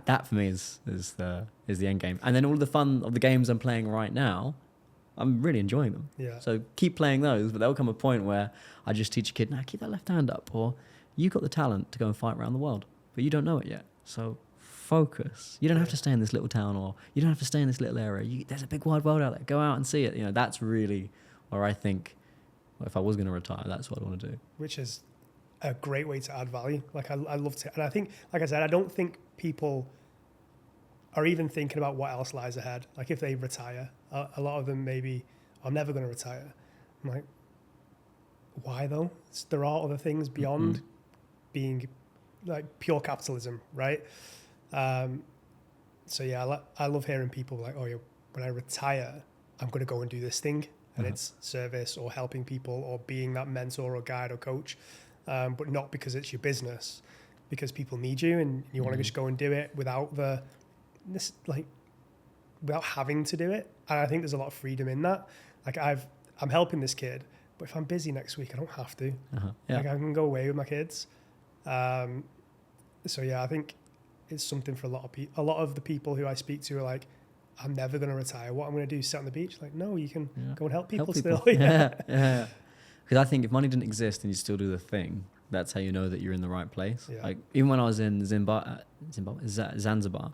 Speaker 1: That for me is the end game. And then all the fun of the games I'm playing right now, I'm really enjoying them.
Speaker 2: Yeah.
Speaker 1: So keep playing those, but there'll come a point where I just teach a kid, now keep that left hand up, or you got the talent to go and fight around the world, but you don't know it yet. So focus. You don't have to stay in this little town, or you don't have to stay in this little area. There's a big wide world out there. Go out and see it. You know, that's really where I think, well, if I was going to retire, that's what I want to do.
Speaker 2: Which is a great way to add value. Like I love to, and I think, like I said, I don't think people are even thinking about what else lies ahead. Like if they retire, a lot of them maybe are never going to retire. I'm like, why though? There are other things beyond being like pure capitalism, right? So yeah, I love hearing people like, oh yeah, when I retire, I'm going to go and do this thing, and it's service or helping people or being that mentor or guide or coach, but not because it's your business, because people need you and you want to just go and do it without without having to do it. And I think there's a lot of freedom in that. Like I'm helping this kid, but if I'm busy next week, I don't have to.
Speaker 1: Yeah.
Speaker 2: Like I can go away with my kids. So yeah, I think it's something for a lot of people. A lot of the people who I speak to are like, I'm never going to retire. What I'm going to do is sit on the beach. Like, no, you can go and help people still.
Speaker 1: Yeah. Because I think if money didn't exist and you still do the thing, that's how you know that you're in the right place.
Speaker 2: Yeah.
Speaker 1: Like even when I was in Zanzibar,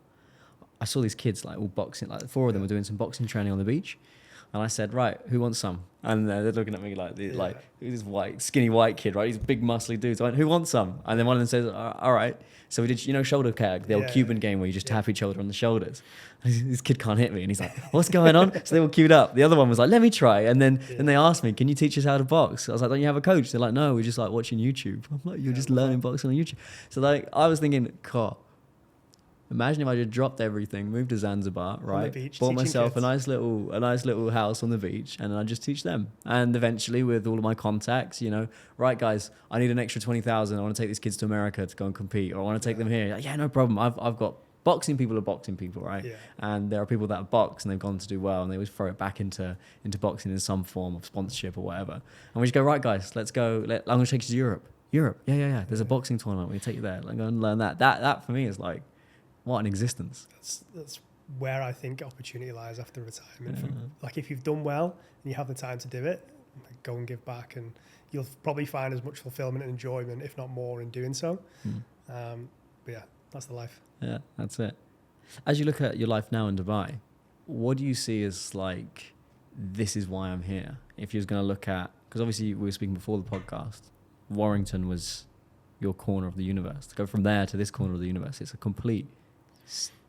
Speaker 1: I saw these kids like all boxing, like 4 of them were doing some boxing training on the beach. And I said, right, who wants some? And they're looking at me like this skinny white kid, right? He's a big muscly dude. So I went, who wants some? And then one of them says, all right. So we did, shoulder tag, the old Cuban game where you just tap each other on the shoulders. And this kid can't hit me. And he's like, what's going on? So they all queued up. The other one was like, let me try. And then they asked me, can you teach us how to box? I was like, don't you have a coach? They're like, no, we're just like watching YouTube. I'm like, you're just learning boxing on YouTube. So like, I was thinking, God, imagine if I just dropped everything, moved to Zanzibar, right?
Speaker 2: Beach,
Speaker 1: bought myself
Speaker 2: kids.
Speaker 1: a nice little house on the beach, and then I just teach them. And eventually, with all of my contacts, right, guys, I need an extra 20,000. I want to take these kids to America to go and compete, or I want to take them here. Like, yeah, no problem. I've got boxing people are boxing people, right? Yeah. And there are people that box and they've gone to do well, and they always throw it back into boxing in some form of sponsorship or whatever. And we just go, right, guys, let's go. I'm going to take you to Europe. Yeah. There's a boxing tournament. We take you there. Like, go and learn that. That for me is like, what an existence.
Speaker 2: That's where I think opportunity lies after retirement. Like if you've done well and you have the time to do it, go and give back, and you'll probably find as much fulfillment and enjoyment, if not more, in doing so. But yeah, that's the life.
Speaker 1: Yeah, that's it. As you look at your life now in Dubai, what do you see as like, this is why I'm here? If you was going to look at, because obviously we were speaking before the podcast, Warrington was your corner of the universe. To go from there to this corner of the universe, it's a complete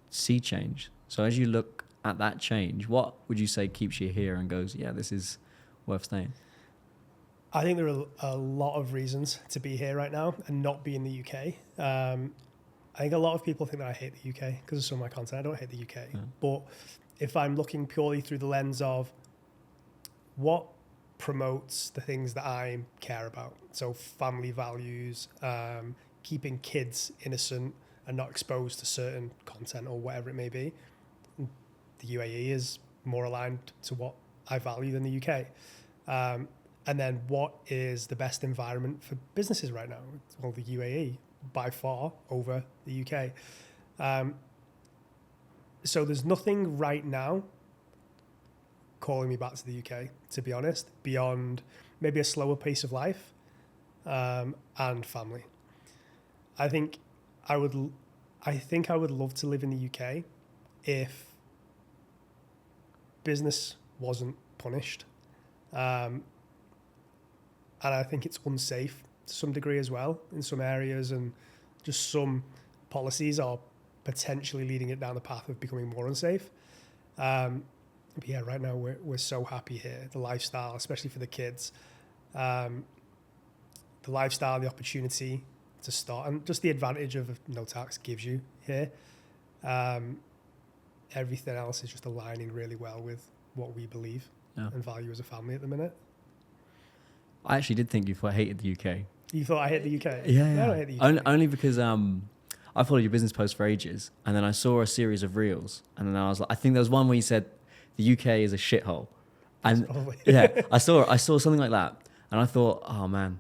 Speaker 1: sea change. So as you look at that change, what would you say keeps you here and goes, yeah, this is worth staying?
Speaker 2: I think there are a lot of reasons to be here right now and not be in the UK. I think a lot of people think that I hate the UK because of some of my content. I don't hate the UK. But if I'm looking purely through the lens of what promotes the things that I care about, so family values, keeping kids innocent and not exposed to certain content or whatever it may be, the UAE is more aligned to what I value than the UK. And then what is the best environment for businesses right now? Well, the UAE by far over the UK. So there's nothing right now calling me back to the UK, to be honest, beyond maybe a slower pace of life and family. I think I would love to live in the UK if business wasn't punished. And I think it's unsafe to some degree as well in some areas, and just some policies are potentially leading it down the path of becoming more unsafe. But yeah, right now we're so happy here. The lifestyle, especially for the kids, the lifestyle, the opportunity to start, and just the advantage of no tax gives you here. Everything else is just aligning really well with what we believe and value as a family at the minute.
Speaker 1: I actually did think you thought I hated the UK.
Speaker 2: You thought I hate the UK?
Speaker 1: Yeah.
Speaker 2: I don't hate the UK.
Speaker 1: Only because I followed your business post for ages, and then I saw a series of reels, and then I was like, I think there was one where you said the UK is a shithole, and I saw something like that, and I thought, oh man,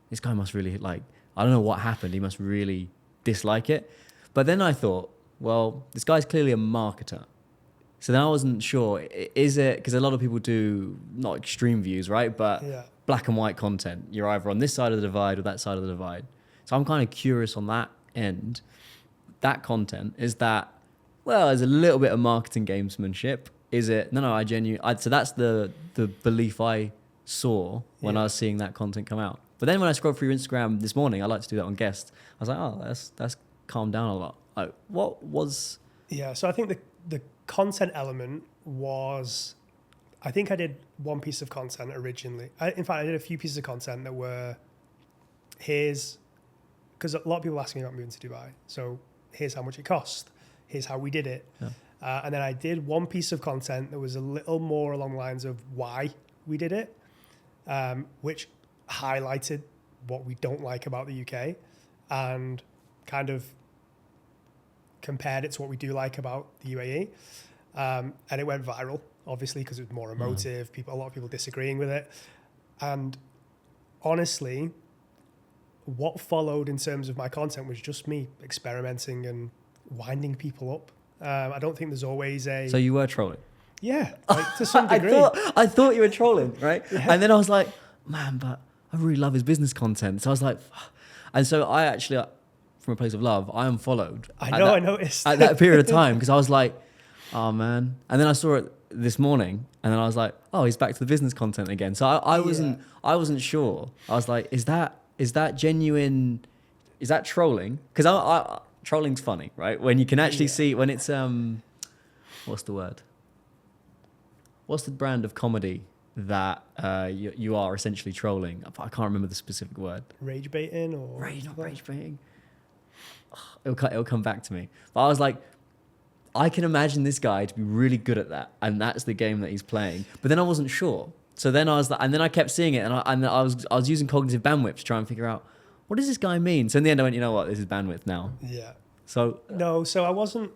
Speaker 1: this guy must really like, I don't know what happened, he must really dislike it. But then I thought, well, this guy's clearly a marketer. So then I wasn't sure, is it, because a lot of people do not extreme views, right? But black and white content. You're either on this side of the divide or that side of the divide. So I'm kind of curious on that end. That content, is that, well, there's a little bit of marketing gamesmanship. Is it? No, so that's the belief I saw when I was seeing that content come out. But then when I scrolled through your Instagram this morning, I like to do that on guests. I was like, oh, that's calmed down a lot. Like, what was?
Speaker 2: Yeah, so I think the content element was, I think I did one piece of content originally. In fact, I did a few pieces of content that were, because a lot of people ask me about moving to Dubai. So here's how much it cost. Here's how we did it. Yeah. And then I did one piece of content that was a little more along the lines of why we did it, which highlighted what we don't like about the UK and kind of compared it to what we do like about the UAE. And it went viral, obviously, because it was more emotive, a lot of people disagreeing with it. And honestly, what followed in terms of my content was just me experimenting and winding people up. I don't think there's always a...
Speaker 1: So you were trolling?
Speaker 2: Yeah, like, to some degree.
Speaker 1: I thought you were trolling, right? Yeah. And then I was like, man, but I really love his business content. So I was like, and so I actually, from a place of love, I unfollowed.
Speaker 2: I noticed.
Speaker 1: At that period of time, because I was like, oh man. And then I saw it this morning, and then I was like, oh, he's back to the business content again. So I wasn't sure. I was like, is that genuine? Is that trolling? Because trolling's funny, right? When you can actually see, when it's, what's the word? What's the brand of comedy that you are essentially trolling? I can't remember the specific word.
Speaker 2: Rage baiting or...
Speaker 1: Not rage baiting. It'll come back to me. But I was like, I can imagine this guy to be really good at that, and that's the game that he's playing. But then I wasn't sure. So then I was like, and then I kept seeing it, and I was using cognitive bandwidth to try and figure out, what does this guy mean? So in the end, I went, you know what, this is bandwidth now.
Speaker 2: Yeah.
Speaker 1: So
Speaker 2: no, so I wasn't.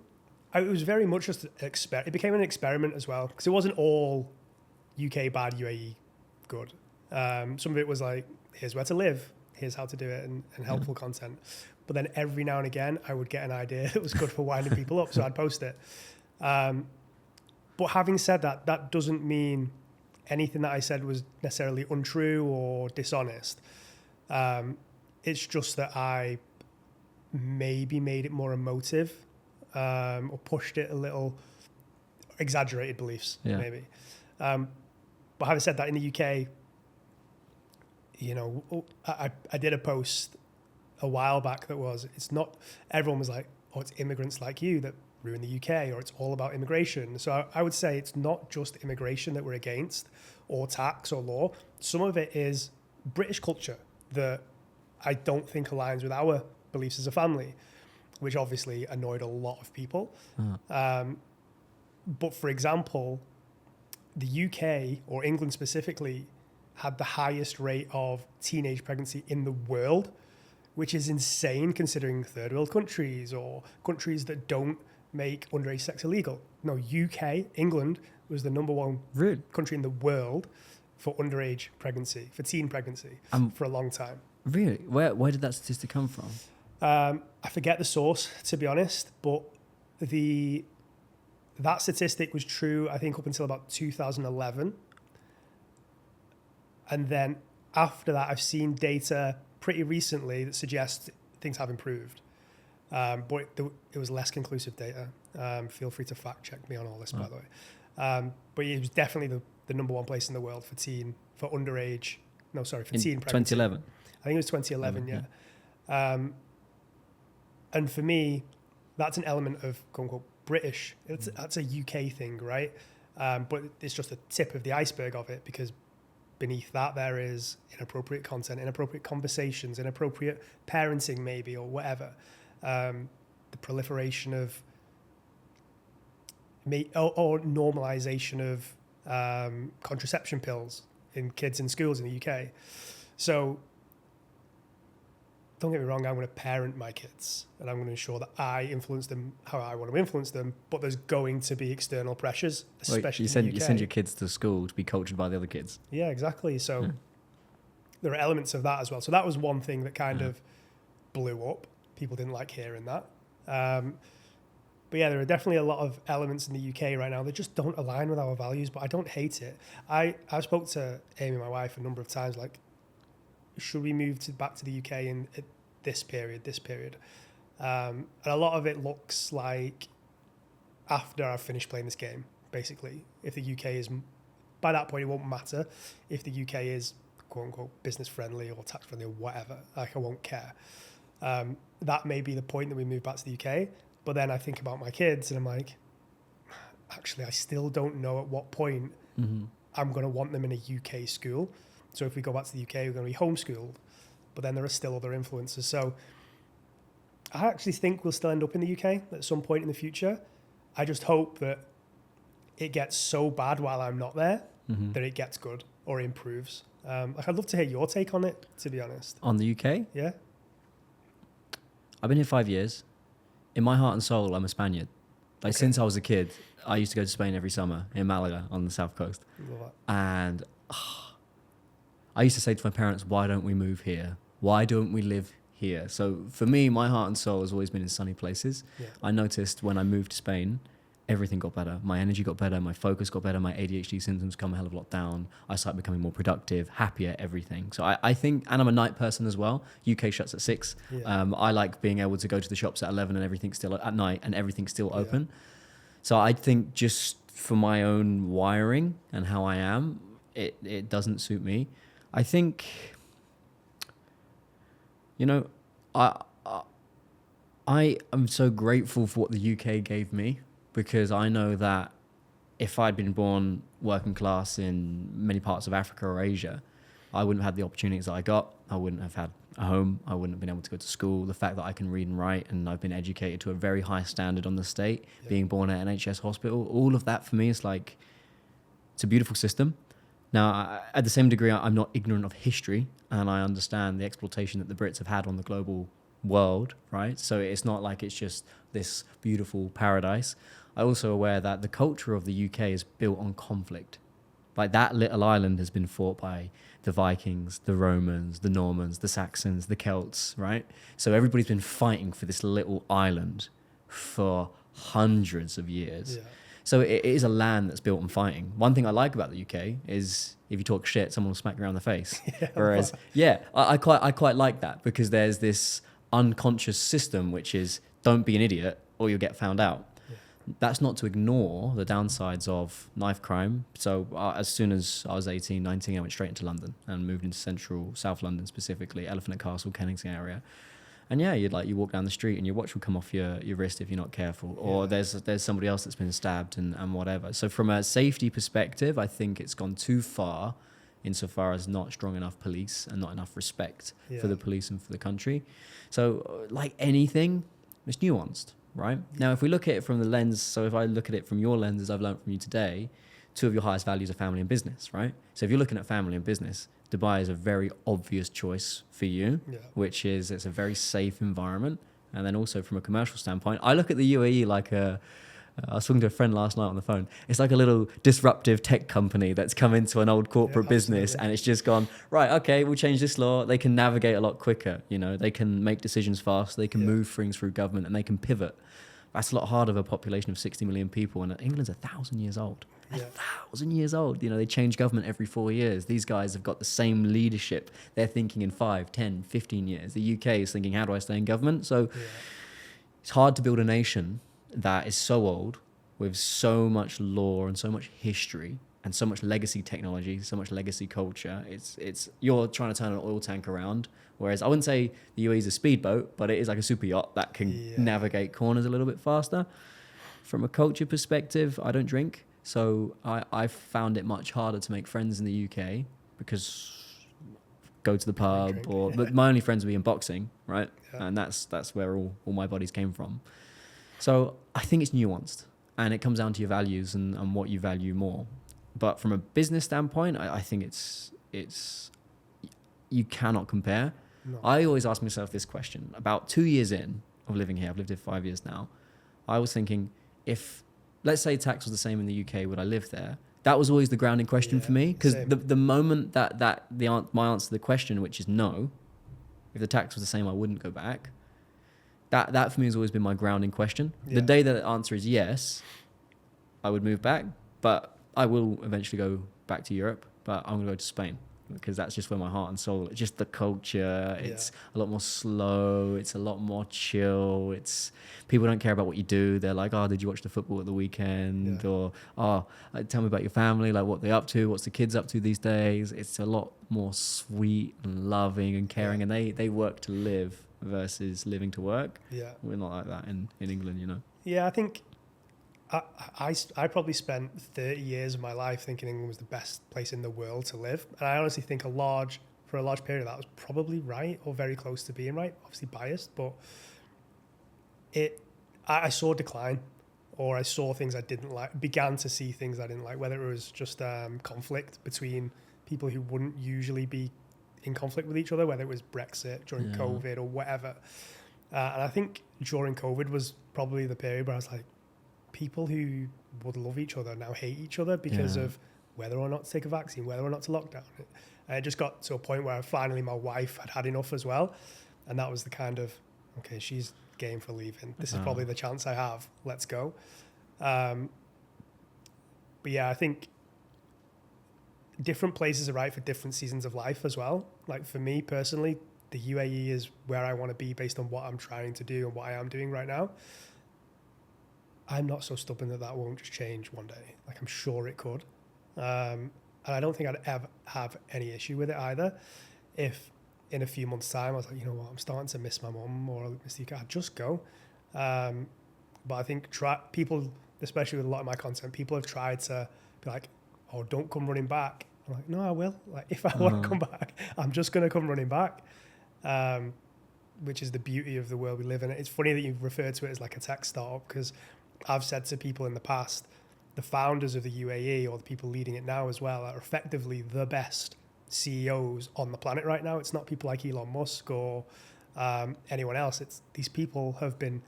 Speaker 2: It was very much just an experiment. It became an experiment as well, because it wasn't all UK bad, UAE good. Some of it was like, here's where to live, here's how to do it, and helpful content. But then every now and again, I would get an idea that was good for winding people up, so I'd post it. But having said that, that doesn't mean anything that I said was necessarily untrue or dishonest. It's just that I maybe made it more emotive, or pushed it a little, exaggerated beliefs, maybe. But having said that, in the UK, you know, I did a post a while back that was, it's not, everyone was like, oh, it's immigrants like you that ruin the UK, or it's all about immigration. So I would say it's not just immigration that we're against, or tax or law. Some of it is British culture that I don't think aligns with our beliefs as a family, which obviously annoyed a lot of people. But for example, the UK, or England specifically, had the highest rate of teenage pregnancy in the world, which is insane considering third world countries or countries that don't make underage sex illegal. No, UK, England was the number one country in the world for underage pregnancy, for teen pregnancy, for a long time.
Speaker 1: Really? Where did that statistic come from?
Speaker 2: I forget the source, to be honest, but that statistic was true, I think, up until about 2011. And then after that, I've seen data pretty recently that suggests things have improved. But it was less conclusive data. Feel free to fact check me on all this, by the way. But it was definitely the number one place in the world for teen pregnancy.
Speaker 1: 2011.
Speaker 2: I think it was 2011, yeah. And for me, that's an element of quote unquote British. That's a UK thing, right? But it's just the tip of the iceberg of it, because beneath that there is inappropriate content, inappropriate conversations, inappropriate parenting maybe, or whatever. The proliferation of or normalization of contraception pills in kids in schools in the UK. So don't get me wrong, I'm going to parent my kids and I'm going to ensure that I influence them how I want to influence them, but there's going to be external pressures, especially in the UK.
Speaker 1: You send your kids to school to be cultured by the other kids.
Speaker 2: Yeah, exactly. So there are elements of that as well. So that was one thing that kind of blew up. People didn't like hearing that. But yeah, there are definitely a lot of elements in the UK right now that just don't align with our values, but I don't hate it. I spoke to Amy, my wife, a number of times, like, should we move back to the UK in this period? And a lot of it looks like after I've finished playing this game, basically. If the UK is, by that point, it won't matter if the UK is, quote unquote, business friendly or tax friendly or whatever. Like, I won't care. That may be the point that we move back to the UK. But then I think about my kids and I'm like, actually, I still don't know at what point I'm going to want them in a UK school. So if we go back to the UK, we're going to be homeschooled, but then there are still other influences. So I actually think we'll still end up in the UK at some point in the future. I just hope that it gets so bad while I'm not there that it gets good or improves. Like, I'd love to hear your take on it, to be honest.
Speaker 1: On the UK?
Speaker 2: Yeah.
Speaker 1: I've been here 5 years. In my heart and soul, I'm a Spaniard. Like, since I was a kid, I used to go to Spain every summer in Malaga on the south coast.
Speaker 2: Love that.
Speaker 1: And I used to say to my parents, why don't we move here? Why don't we live here? So for me, my heart and soul has always been in sunny places. Yeah. I noticed when I moved to Spain, everything got better. My energy got better. My focus got better. My ADHD symptoms come a hell of a lot down. I started becoming more productive, happier, everything. So I think, and I'm a night person as well. UK shuts at 6. Yeah. I like being able to go to the shops at 11 and everything's still at night and everything's still open. So I think just for my own wiring and how I am, it doesn't suit me. I think, you know, I am so grateful for what the UK gave me, because I know that if I'd been born working class in many parts of Africa or Asia, I wouldn't have had the opportunities that I got. I wouldn't have had a home. I wouldn't have been able to go to school. The fact that I can read and write and I've been educated to a very high standard on the state, being born at NHS hospital, all of that for me is like, it's a beautiful system. Now, at the same degree, I'm not ignorant of history, and I understand the exploitation that the Brits have had on the global world, right? So it's not like it's just this beautiful paradise. I'm also aware that the culture of the UK is built on conflict. Like, that little island has been fought by the Vikings, the Romans, the Normans, the Saxons, the Celts, right? So everybody's been fighting for this little island for hundreds of years. Yeah. So it is a land that's built on fighting. One thing I like about the UK is if you talk shit, someone will smack you around the face. Whereas, I quite like that, because there's this unconscious system which is, don't be an idiot or you'll get found out. Yeah. That's not to ignore the downsides of knife crime. So as soon as I was 18, 19, I went straight into London and moved into central South London, specifically Elephant and Castle, Kennington area. And yeah, you walk down the street and your watch will come off your wrist if you're not careful, or there's somebody else that's been stabbed and whatever. So from a safety perspective, I think it's gone too far insofar as not strong enough police and not enough respect for the police and for the country. So like anything, it's nuanced, right? Now, if we look at it from the lens, so if I look at it from your lens, as I've learned from you today, 2 of your highest values are family and business, right? So if you're looking at family and business, Dubai is a very obvious choice for you, which is, it's a very safe environment. And then also from a commercial standpoint, I look at the UAE like I was talking to a friend last night on the phone. It's like a little disruptive tech company that's come into an old corporate business, and it's just gone, right, okay, we'll change this law. They can navigate a lot quicker. You know, they can make decisions fast. They can move things through government, and they can pivot. That's a lot harder of a population of 60 million people. And England's 1,000 years old. 1,000 years old. You know, they change government every 4 years. These guys have got the same leadership. They're thinking in 5, 10, 15 years. The UK is thinking, how do I stay in government? So it's hard to build a nation that is so old, with so much law and so much history and so much legacy technology, so much legacy culture. It's you're trying to turn an oil tank around. Whereas I wouldn't say the UAE is a speedboat, but it is like a super yacht that can navigate corners a little bit faster. From a culture perspective, I don't drink. So I found it much harder to make friends in the UK because go to the pub
Speaker 2: Drink.
Speaker 1: or but my only friends would be in boxing, right?
Speaker 2: Yeah.
Speaker 1: And that's where all my buddies came from. So I think it's nuanced, and it comes down to your values and what you value more. But from a business standpoint, I think it's you cannot compare.
Speaker 2: No.
Speaker 1: I always ask myself this question. About 2 years in of living here, I've lived here 5 years now, I was thinking, if, let's say tax was the same in the UK, would I live there? That was always the grounding question for me, because the moment my answer to the question, which is no, if the tax was the same, I wouldn't go back. That for me has always been my grounding question.
Speaker 2: Yeah.
Speaker 1: The day that the answer is yes, I would move back, but I will eventually go back to Europe, but I'm going to go to Spain because that's just where my heart and soul, it's just the culture. It's a lot more slow. It's a lot more chill. It's people don't care about what you do. They're like, oh, did you watch the football at the weekend?
Speaker 2: Yeah.
Speaker 1: Or, oh, tell me about your family, like what they're up to, what's the kids up to these days. It's a lot more sweet and loving and caring, and they work to live versus living to work.
Speaker 2: Yeah.
Speaker 1: We're not like that in England, you know.
Speaker 2: Yeah, I think I probably spent 30 years of my life thinking England was the best place in the world to live. And I honestly think for a large period of that was probably right or very close to being right. Obviously biased, but I saw decline, or I saw things I didn't like, began to see things I didn't like, whether it was just conflict between people who wouldn't usually be in conflict with each other, whether it was Brexit during COVID or whatever. And I think during COVID was probably the period where I was like, people who would love each other now hate each other because of whether or not to take a vaccine, whether or not to lock down. And it just got to a point where finally my wife had enough as well. And that was the kind of, okay, she's game for leaving. This is probably the chance I have. Let's go. But yeah, I think different places are right for different seasons of life as well. Like for me personally, the UAE is where I want to be based on what I'm trying to do and what I am doing right now. I'm not so stubborn that won't just change one day. Like I'm sure it could. And I don't think I'd ever have any issue with it either. If in a few months' time I was like, you know what, I'm starting to miss my mum or miss the UK, I'd just go. But I think people, especially with a lot of my content, people have tried to be like, oh, don't come running back. I'm like, no, I will. Like if I want to come back, I'm just going to come running back. Which is the beauty of the world we live in. It's funny that you refer to it as like a tech startup, because I've said to people in the past, the founders of the UAE or the people leading it now as well are effectively the best CEOs on the planet right now. It's not people like Elon Musk or anyone else. It's these people have been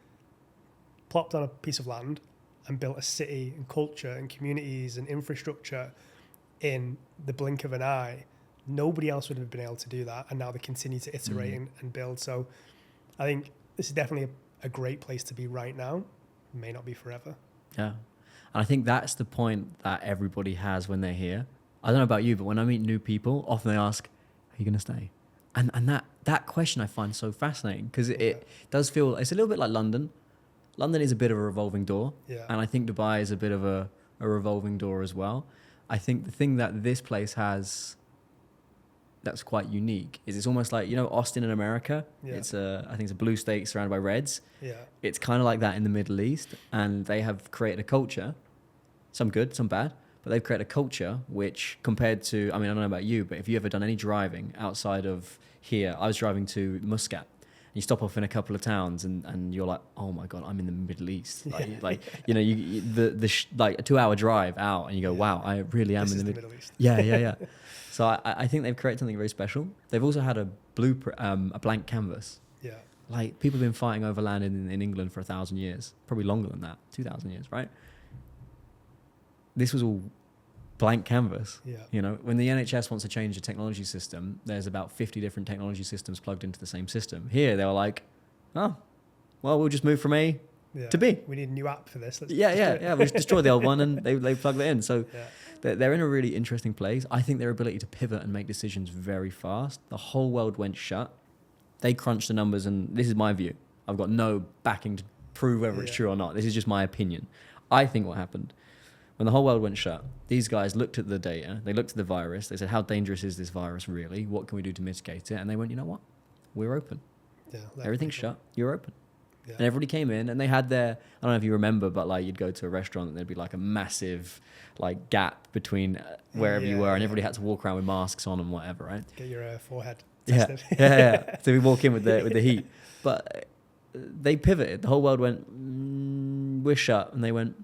Speaker 2: plopped on a piece of land and built a city and culture and communities and infrastructure in the blink of an eye. Nobody else would have been able to do that. And now they continue to iterate and build. So I think this is definitely a great place to be right now. May not be forever.
Speaker 1: Yeah. And I think that's the point that everybody has when they're here. I don't know about you, but when I meet new people, often they ask, are you going to stay? And that question I find so fascinating, because it does feel, it's a little bit like London. London is a bit of a revolving door. Yeah. And I think Dubai is a bit of a revolving door as well. I think the thing that this place has that's quite unique is it's almost like, you know, Austin in America. I think it's a blue state surrounded by reds. Yeah. It's kind of like that in the Middle East, and they have created a culture, some good, some bad, but they've created a culture which, compared to, I mean, I don't know about you, but if you ever done any driving outside of here, I was driving to Muscat. You stop off in a couple of towns and you're like, oh my God, I'm in the Middle East. Like you know, like a 2-hour drive out and you go, wow, I really am in the Middle East. Yeah. So I think they've created something very special. They've also had a blueprint, a blank canvas. Yeah. Like people have been fighting over land in England for 1,000 years, probably longer than that, 2,000 years, right? This was all blank canvas. Yeah. You know, when the NHS wants to change the technology system, there's about 50 different technology systems plugged into the same system. Here, they were like, oh, well, we'll just move from A to B.
Speaker 2: We need a new app for this.
Speaker 1: We'll just destroy the old one and they plug that in. So they're in a really interesting place. I think their ability to pivot and make decisions very fast. The whole world went shut. They crunched the numbers, and this is my view. I've got no backing to prove whether it's true or not. This is just my opinion. I think what happened, when the whole world went shut, these guys looked at the data, they looked at the virus, they said, how dangerous is this virus really? What can we do to mitigate it? And they went, you know what? We're open. Yeah, everything's shut, you're open.
Speaker 2: Yeah.
Speaker 1: And everybody came in and they had their, I don't know if you remember, but like you'd go to a restaurant and there'd be like a massive like gap between wherever you were, and everybody had to walk around with masks on and whatever, right?
Speaker 2: Get your forehead
Speaker 1: Yeah,
Speaker 2: tested.
Speaker 1: yeah. So we walk in with the heat, but they pivoted. The whole world went, we're shut, and they went,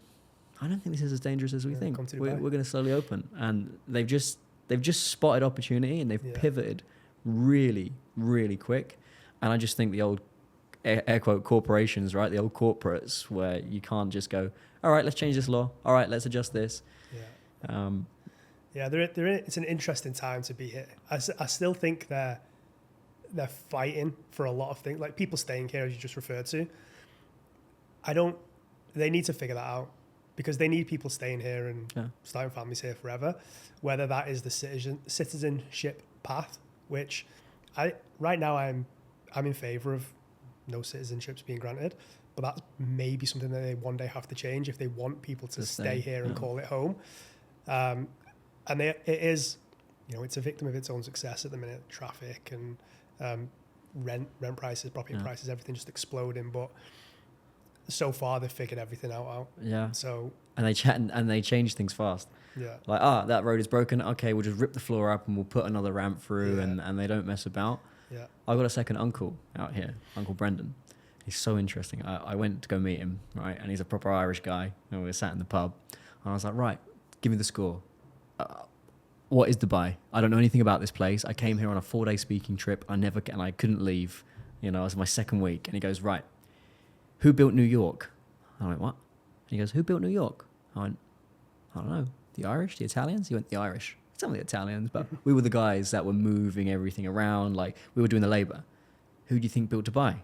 Speaker 1: I don't think this is as dangerous as we think. We're going to slowly open, and they've just spotted opportunity and they've pivoted really, really quick. And I just think the old air quote corporations, right? The old corporates where you can't just go, all right, let's change this law. All right, let's adjust this.
Speaker 2: Yeah. It's an interesting time to be here. I still think they're fighting for a lot of things, like people staying here, as you just referred to. They need to figure that out, because they need people staying here and starting families here forever. Whether that is the citizenship path, which right now I'm in favor of no citizenships being granted, but that's maybe something that they one day have to change if they want people to stay here and call it home. And it is, it's a victim of its own success at the minute. Traffic and rent prices, property prices, everything just exploding. But so far they've figured everything out.
Speaker 1: Yeah.
Speaker 2: So
Speaker 1: and they change things fast.
Speaker 2: Yeah.
Speaker 1: Like, that road is broken. Okay, we'll just rip the floor up and we'll put another ramp through, and they don't mess about.
Speaker 2: Yeah.
Speaker 1: I've got a second uncle out here, Uncle Brendan. He's so interesting. I went to go meet him, right? And he's a proper Irish guy. And we were sat in the pub. And I was like, right, give me the score. What is Dubai? I don't know anything about this place. I came here on a 4-day speaking trip. And I couldn't leave. It was my second week. And he goes, right, who built New York? I went, what? And he goes, who built New York? I went, I don't know. The Irish? The Italians? He went, the Irish. Some of the Italians, but we were the guys that were moving everything around. Like, we were doing the labor. Who do you think built Dubai?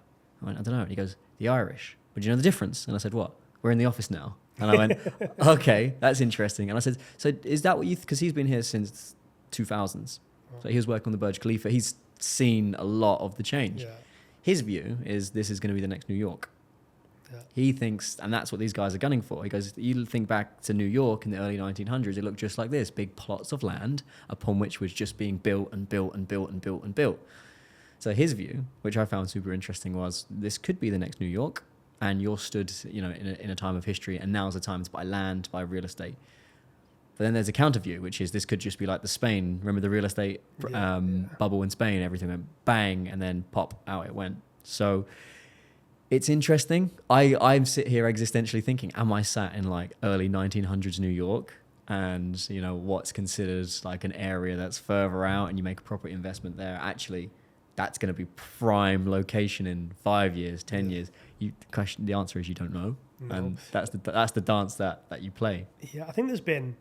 Speaker 1: I went, I don't know. And he goes, the Irish. But do you know the difference? And I said, what? We're in the office now. And I went, okay, that's interesting. And I said, so is that what you, because he's been here since 2000s. So he was working on the Burj Khalifa. He's seen a lot of the change.
Speaker 2: Yeah.
Speaker 1: His view is this is going to be the next New York. Yeah. He thinks, and that's what these guys are gunning for. He goes, you think back to New York in the early 1900s, it looked just like this, big plots of land upon which was just being built and built and built and built and built. So his view, which I found super interesting, was this could be the next New York, and you're stood, in a time of history, and now's the time to buy land, buy real estate. But then there's a counter view, which is this could just be like the Spain. Remember the real estate bubble in Spain? Everything went bang, and then pop, out it went. So it's interesting. I sit here existentially thinking, am I sat in like early 1900s New York, and what's considered like an area that's further out, and you make a proper investment there? Actually, that's going to be prime location in 5 years, 10 years. The answer is you don't know, and that's the dance that you play.
Speaker 2: Yeah, I think there's been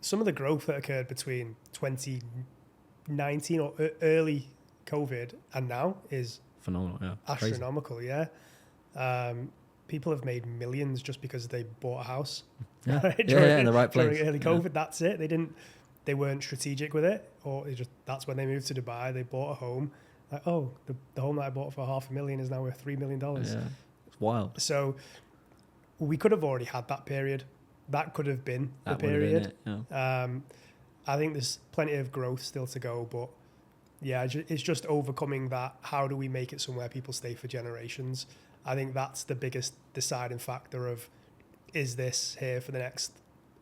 Speaker 2: some of the growth that occurred between 2019 or early COVID and now is
Speaker 1: phenomenal. Yeah,
Speaker 2: astronomical. Crazy. Yeah. People have made millions just because they bought a house.
Speaker 1: Yeah, in the right place.
Speaker 2: During early COVID, that's it. They weren't strategic with it, or that's when they moved to Dubai. They bought a home. Like, the home that I bought for $500,000 is now worth $3 million.
Speaker 1: Yeah, it's wild.
Speaker 2: So we could have already had that period. That could have been the period.
Speaker 1: Been it, yeah.
Speaker 2: I think there's plenty of growth still to go, but yeah, it's just overcoming that. How do we make it somewhere people stay for generations? I think that's the biggest deciding factor of, is this here for the next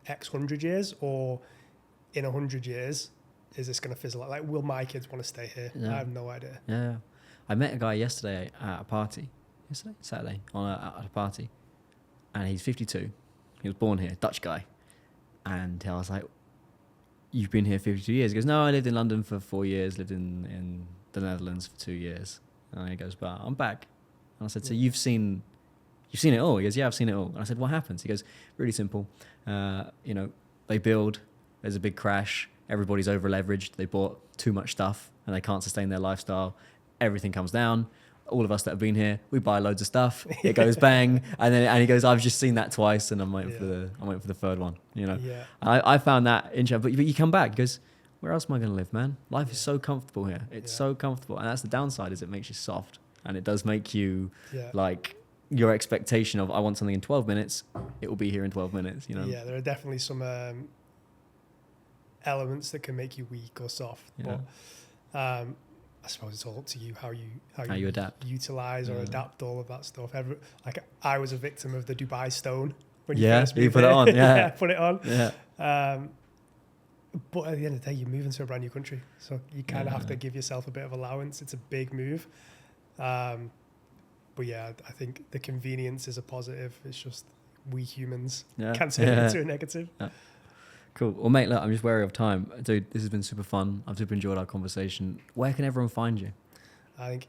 Speaker 2: X 100 years, or in 100 years, is this going to fizzle out? Like, will my kids want to stay here? Yeah. I have no idea.
Speaker 1: Yeah. I met a guy yesterday at a party. Saturday, at a party. And he's 52. He was born here, Dutch guy. And I was like, you've been here 52 years? He goes, no, I lived in London for 4 years, lived in the Netherlands for 2 years. And he goes, but I'm back. And I said, so you've seen it all? He goes, yeah, I've seen it all. And I said, what happens? He goes, really simple. They build, there's a big crash, everybody's over leveraged, they bought too much stuff and they can't sustain their lifestyle. Everything comes down. All of us that have been here, we buy loads of stuff. It goes bang, and he goes, "I've just seen that twice, and I'm waiting for the third one."
Speaker 2: Yeah.
Speaker 1: I found that interesting. But you come back, he goes, "Where else am I going to live, man? Life is so comfortable here. It's so comfortable, and that's the downside. Is it makes you soft, and it does make you like your expectation of I want something in 12 minutes. It will be here in 12 minutes.
Speaker 2: Yeah, there are definitely some elements that can make you weak or soft, but. I suppose it's all up to you how
Speaker 1: How you adapt.
Speaker 2: utilize or
Speaker 1: Yeah.
Speaker 2: adapt all of that stuff. Like I was a victim of the Dubai stone when
Speaker 1: Yeah,
Speaker 2: first
Speaker 1: you
Speaker 2: moved
Speaker 1: put it
Speaker 2: here.
Speaker 1: on, yeah.
Speaker 2: Put it on.
Speaker 1: Yeah.
Speaker 2: But at the end of the day, you're moving to a brand new country, so you kind of have to
Speaker 1: Yeah.
Speaker 2: give yourself a bit of allowance. It's a big move, but yeah, I think the convenience is a positive. It's just we humans
Speaker 1: Yeah.
Speaker 2: can turn it into a negative.
Speaker 1: Yeah. Cool. Well, mate, look, I'm just wary of time. Dude, this has been super fun. I've super enjoyed our conversation. Where can everyone find you?
Speaker 2: I think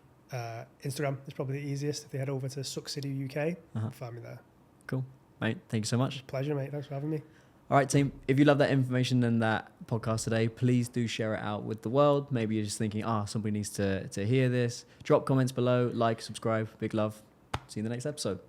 Speaker 2: Instagram is probably the easiest. If they head over to Sukh Sidhu UK,
Speaker 1: Uh-huh.
Speaker 2: find me there.
Speaker 1: Cool. Mate, thank you so much.
Speaker 2: Pleasure, mate. Thanks for having me.
Speaker 1: All right, team. If you love that information and that podcast today, please do share it out with the world. Maybe you're just thinking, somebody needs to hear this. Drop comments below, like, subscribe. Big love. See you in the next episode.